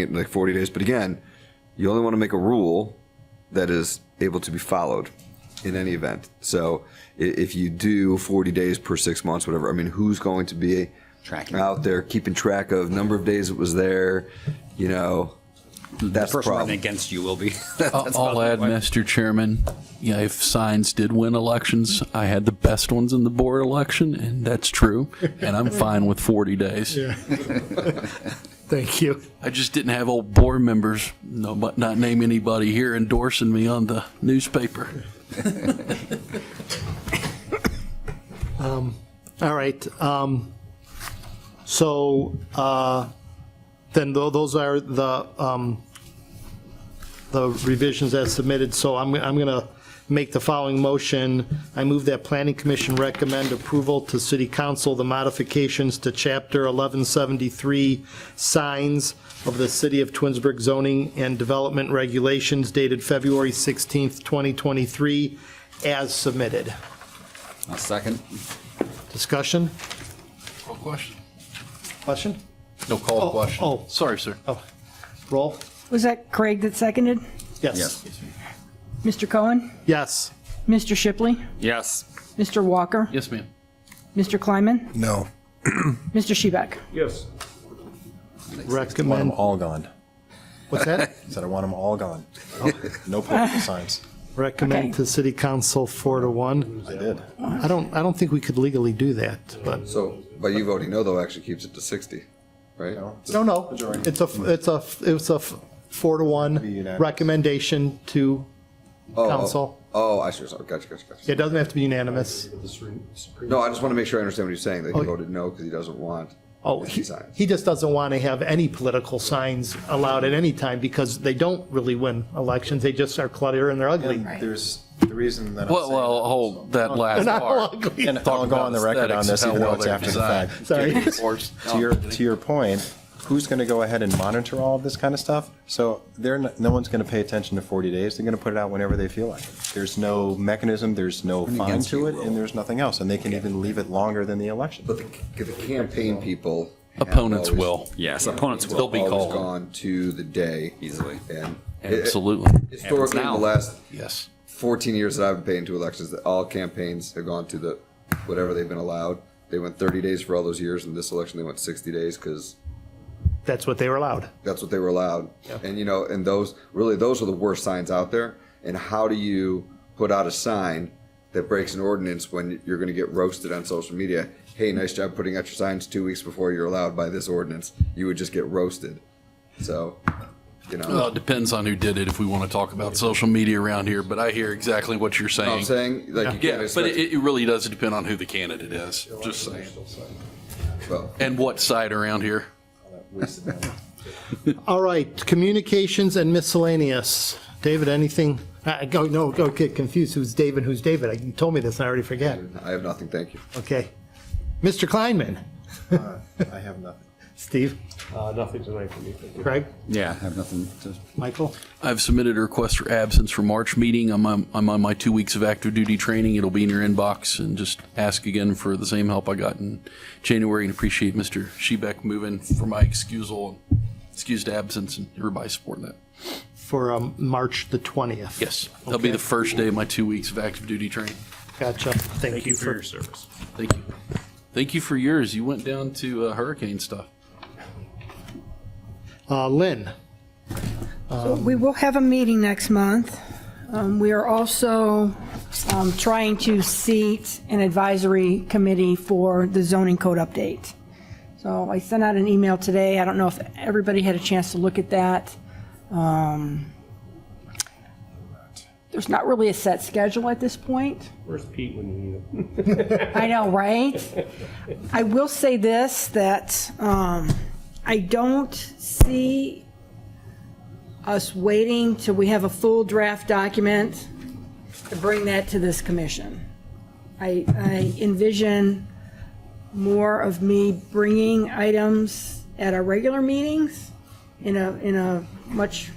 in like 40 days. But again, you only want to make a rule that is able to be followed in any event. So if you do 40 days per 6 months, whatever, I mean, who's going to be Tracking. out there keeping track of number of days it was there, you know? That's the person running problem. against you will be. I'll add, Mr. Chairman, yeah, if signs did win elections, I had the best ones in the board election, and that's true, and I'm fine with 40 days. Thank you. I just didn't have old board members, but not name anybody here, endorsing me on the newspaper. All right. So then those are the revisions as submitted. So I'm going to make the following motion. I move that Planning Commission recommend approval to City Council the modifications to Chapter 1173 signs of the City of Twinsburg zoning and development regulations dated February 16th, 2023, as submitted. A second. Discussion? Call question. Question? No call question. oh. Sorry, sir. Roll? Was that Craig that seconded? Yes. Mr. Cohen? Yes. Mr. Shipley? Yes. Mr. Walker? Yes, ma'am. Mr. Kleinman? No. Mr. Shebeck? Yes. I want them Recommend, all gone. what's that? I said I want them all gone. No political signs. Recommend Okay. to City Council 4-1. I did. I don't think we could legally do that, but, So, but you voting no, though, actually keeps it to 60, right? no, it's a 4-1 unanimous. recommendation to council. Oh, I see. Gotcha. It doesn't have to be unanimous. No, I just want to make sure I understand what he's saying, that he voted no because he doesn't want Oh, any signs. he just doesn't want to have any political signs allowed at any time because they don't really win elections. They just are clutter and they're ugly. And there's the reason that I'm saying. Well, hold that last They're not part. ugly. And I'll go on the record on this, even though it's after the fact. Sorry. To your point, who's going to go ahead and monitor all of this kind of stuff? So no one's going to pay attention to 40 days. They're going to put it out whenever they feel like it. There's no mechanism, there's no fine against to you it, and there's nothing else. And they can even leave it longer than the election. But the campaign people. have Opponents always- will. Yes, opponents They'll will. be Always called. gone to the day. Easily. And Absolutely. historically, in the now. last Yes. 14 years that I've been paying to elections, that all campaigns have gone to the, whatever they've been allowed. They went 30 days for all those years, and this election they went 60 days because That's what they were allowed. that's what they were allowed. And and those are the worst signs out there. And how do you put out a sign that breaks an ordinance when you're going to get roasted on social media? Hey, nice job putting out your signs 2 weeks before you're allowed by this ordinance. You would just get roasted. So, Well, it depends on who did it if we want to talk about social media around here, but I hear exactly what you're saying. I'm saying, like, you can't Yeah, but expect, it really does depend on who the candidate is, just saying. well, And what side around here. All right, communications and miscellaneous. David, anything? Go get confused. Who's David? Who's David? You told me this and I already forget. I have nothing, thank you. Okay. Mr. Kleinman? I have nothing. Steve? Nothing tonight for me. Thank you. Craig? Yeah, I have nothing to. Michael? I've submitted a request for absence for March meeting. I'm on my 2 weeks of active duty training. It'll be in your inbox, and just ask again for the same help I got in January, and appreciate Mr. Shebeck moving for my excused absence, and everybody supporting that. For March the 20th? Yes, that'll be the first day of my 2 weeks of active duty training. Gotcha. Thank you for your service. Thank you. Thank you for yours. You went down to hurricane stuff. Lynn? We will have a meeting next month. We are also trying to seat an advisory committee for the zoning code update. So I sent out an email today. I don't know if everybody had a chance to look at that. There's not really a set schedule at this point. Where's Pete when you need him? I know, right? I will say this, that I don't see us waiting till we have a full draft document to bring that to this commission. I envision more of me bringing items at our regular meetings in a much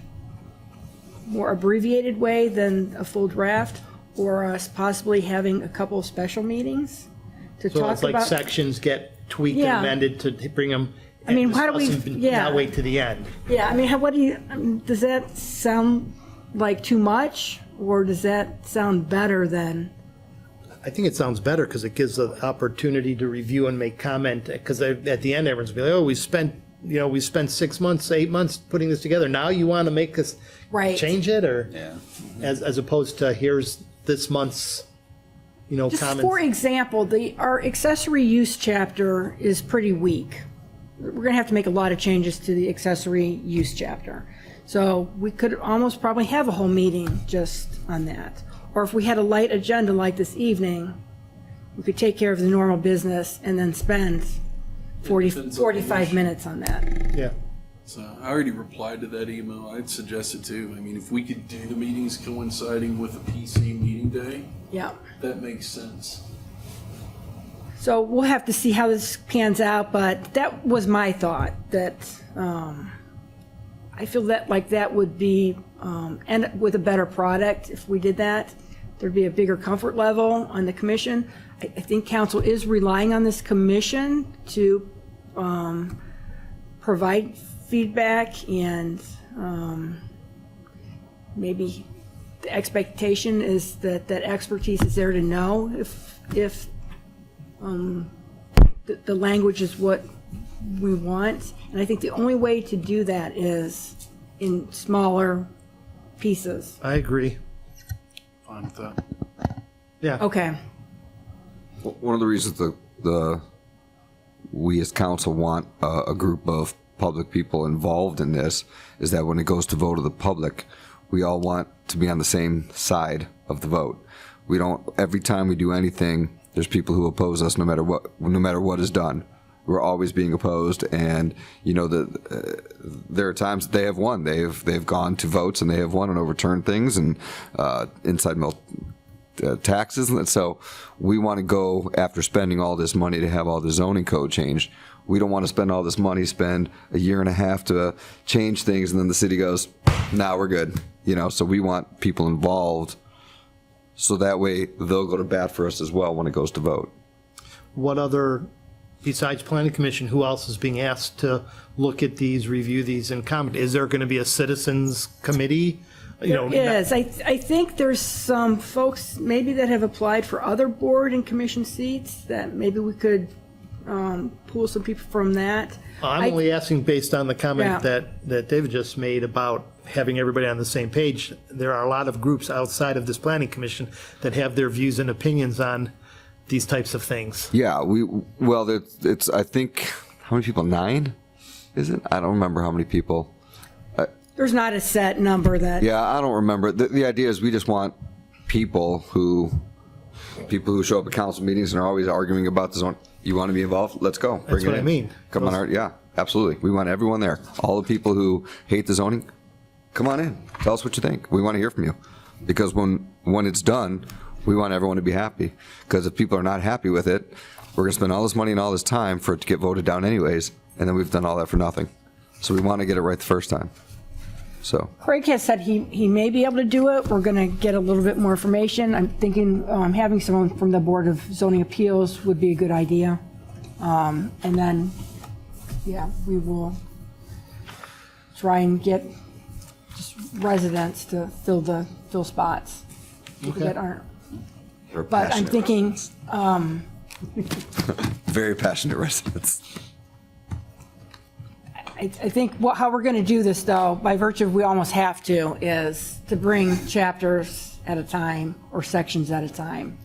more abbreviated way than a full draft, or us possibly having a couple of special meetings to So talk it's like about. sections get tweaked and Yeah. amended to bring them. I mean, how do we- yeah. Not wait to the end. Yeah, I mean, what do you, does that sound like too much, or does that sound better than? I think it sounds better because it gives an opportunity to review and make comment, because at the end, everyone's gonna be like, oh, we spent 6 months, 8 months putting this together. Now you want to make us Right. change it, or? Yeah. As opposed to here's this month's, Just comments. for example, our accessory use chapter is pretty weak. We're gonna have to make a lot of changes to the accessory use chapter. So we could almost probably have a whole meeting just on that. Or if we had a light agenda like this evening, we could take care of the normal business and then spend 45 minutes on that. Yeah. So I already replied to that email. I'd suggest it too. I mean, if we could do the meetings coinciding with a PC meeting day, Yeah. that makes sense. So we'll have to see how this pans out, but that was my thought, that I feel that like that would be, and with a better product, if we did that, there'd be a bigger comfort level on the commission. I think council is relying on this commission to provide feedback, and maybe the expectation is that that expertise is there to know if the language is what we want. And I think the only way to do that is in smaller pieces. I agree. Fine with that. Yeah. Okay. One of the reasons we as council want a group of public people involved in this is that when it goes to vote of the public, we all want to be on the same side of the vote. We don't, every time we do anything, there's people who oppose us no matter what is done. We're always being opposed, and there are times that they have won. They've gone to votes and they have won and overturned things, and inside mill taxes. And so we want to go after spending all this money to have all the zoning code changed. We don't want to spend all this money, spend a year and a half to change things, and then the city goes, "Nah, we're good." So we want people involved, so that way they'll go to bat for us as well when it goes to vote. What other, besides planning commission, who else is being asked to look at these, review these, and comment? Is there going to be a citizens committee? Yes, I think there's some folks maybe that have applied for other board and commission seats that maybe we could pull some people from that. I'm only asking based on the comment Yeah. that David just made about having everybody on the same page. There are a lot of groups outside of this planning commission that have their views and opinions on these types of things. Yeah, it's I think, how many people? 9? Is it? I don't remember how many people. There's not a set number that. Yeah, I don't remember. The idea is we just want people who show up at council meetings and are always arguing about the zone. You want to be involved? Let's go. Bring That's it what I in. mean. Come on, yeah, absolutely. We want everyone there. All the people who hate the zoning, come on in. Tell us what you think. We want to hear from you. Because when it's done, we want everyone to be happy. Because if people are not happy with it, we're going to spend all this money and all this time for it to get voted down anyways, and then we've done all that for nothing. So we want to get it right the first time. So Craig has said he may be able to do it. We're going to get a little bit more information. I'm thinking having someone from the Board of Zoning Appeals would be a good idea. And then, yeah, we will try and get just residents to fill spots that aren't. we're But I'm passionate thinking, residents. Very passionate residents. I think how we're going to do this, though, by virtue of we almost have to, is to bring chapters at a time or sections at a time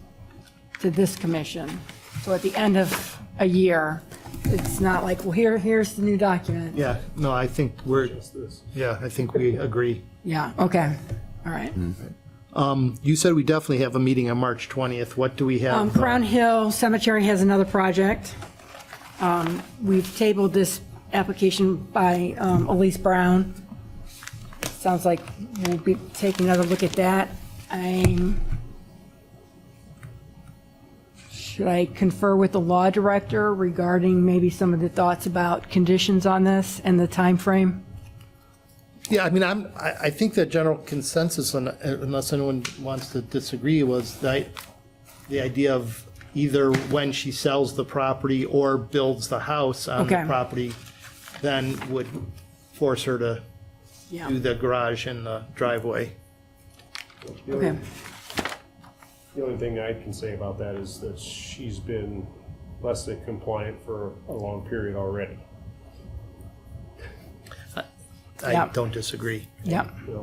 to this commission. So at the end of a year, it's not like, well, here's the new document. Yeah, no, I think I think we agree. Yeah, okay, all right. You said we definitely have a meeting on March 20th. What do we have? Crown Hill Cemetery has another project. We've tabled this application by Elise Brown. Sounds like we'll be taking another look at that. I'm Should I confer with the law director regarding maybe some of the thoughts about conditions on this and the time frame? Yeah, I mean, I think the general consensus, unless anyone wants to disagree, was the idea of either when she sells the property or builds the house on the Okay. property, then would force her to Yeah. do the garage and the driveway. Okay. The only thing I can say about that is that she's been less than compliant for a long period already. I Yeah. don't disagree. Yeah, You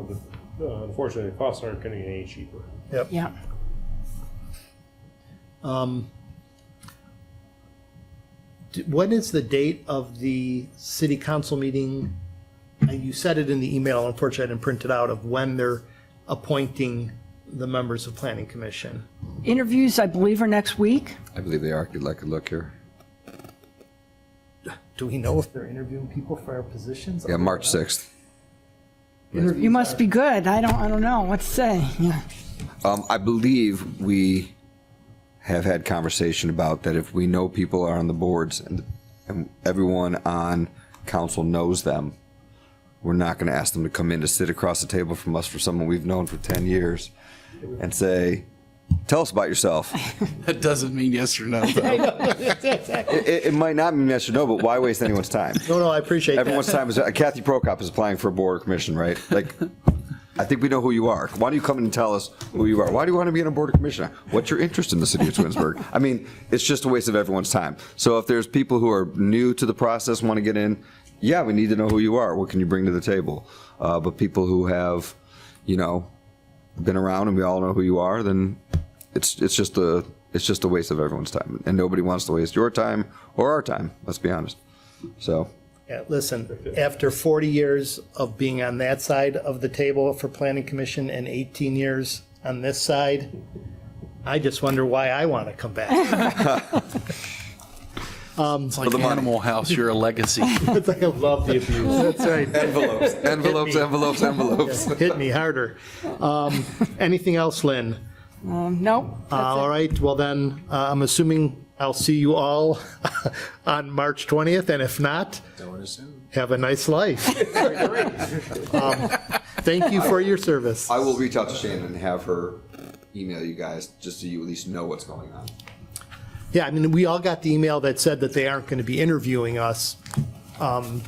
know, unfortunately, the costs aren't getting any cheaper. Yep. yeah. When is the date of the city council meeting? You said it in the email, unfortunately I didn't print it out, of when they're appointing the members of planning commission. Interviews, I believe, are next week. I believe they are. Could like a look here. Do we know if they're interviewing people for our positions? Yeah, March 6th. You must be good. I don't know what to say. Yeah. I believe we have had conversation about that if we know people are on the boards and everyone on council knows them, we're not going to ask them to come in to sit across the table from us for someone we've known for 10 years and say, tell us about yourself. That doesn't mean yes or no, though. It might not mean yes or no, but why waste anyone's time? No, I appreciate that. Everyone's time is, Kathy Prokop is applying for a board or commission, right? Like, I think we know who you are. Why don't you come in and tell us who you are? Why do you want to be on a board or commission? What's your interest in the city of Twinsburg? I mean, it's just a waste of everyone's time. So if there's people who are new to the process, want to get in, yeah, we need to know who you are. What can you bring to the table? But people who have, been around and we all know who you are, then it's just a waste of everyone's time. And nobody wants to waste your time or our time, let's be honest. So. Yeah, listen, after 40 years of being on that side of the table for planning commission and 18 years on this side, I just wonder why I want to come back. It's like Animal House, you're a legacy. It's like I love the abuse. That's right. Envelopes. Hit me harder. Anything else, Lynn? Nope. All right, well then, I'm assuming I'll see you all on March 20th, and if not, Don't assume. have a nice life. Thank you for your service. I will reach out to Shannon and have her email you guys, just so you at least know what's going on. Yeah, I mean, we all got the email that said that they aren't going to be interviewing us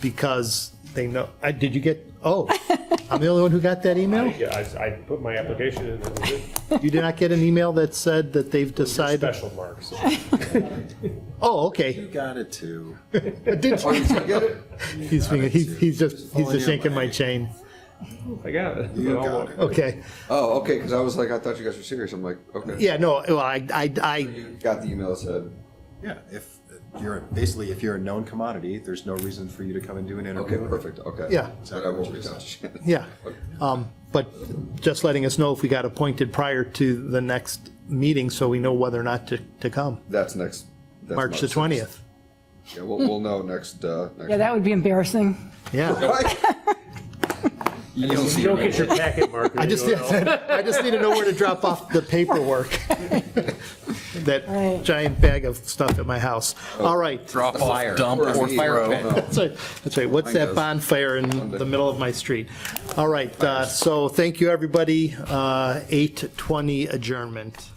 because they know. Did you get, I'm the only one who got that email? Yeah, I put my application in and it was it. You did not get an email that said that they've decided? Special marks. Oh, okay. You got it too. Did you? Oh, you did get it? He's just yanking my chain. I got it. You got it. Okay. Oh, okay, because I was like, I thought you guys were serious. I'm like, okay. Yeah, no, well, I Got the email that said, Yeah, if you're a known commodity, there's no reason for you to come and do an interview. okay, perfect, okay. Yeah. But I will reach out to Shannon. Yeah. But just letting us know if we got appointed prior to the next meeting so we know whether or not to come. That's March the 6th. 20th. Yeah, we'll know next. Yeah, that would be embarrassing. Yeah. You don't get your packet marker. I just need to know where to drop off the paperwork. That Right. giant bag of stuff at my house. All right. Drop off, dump, or fire pit. That's right. What's that bonfire in the middle of my street? All right. So thank you, everybody. 8:20 adjournment.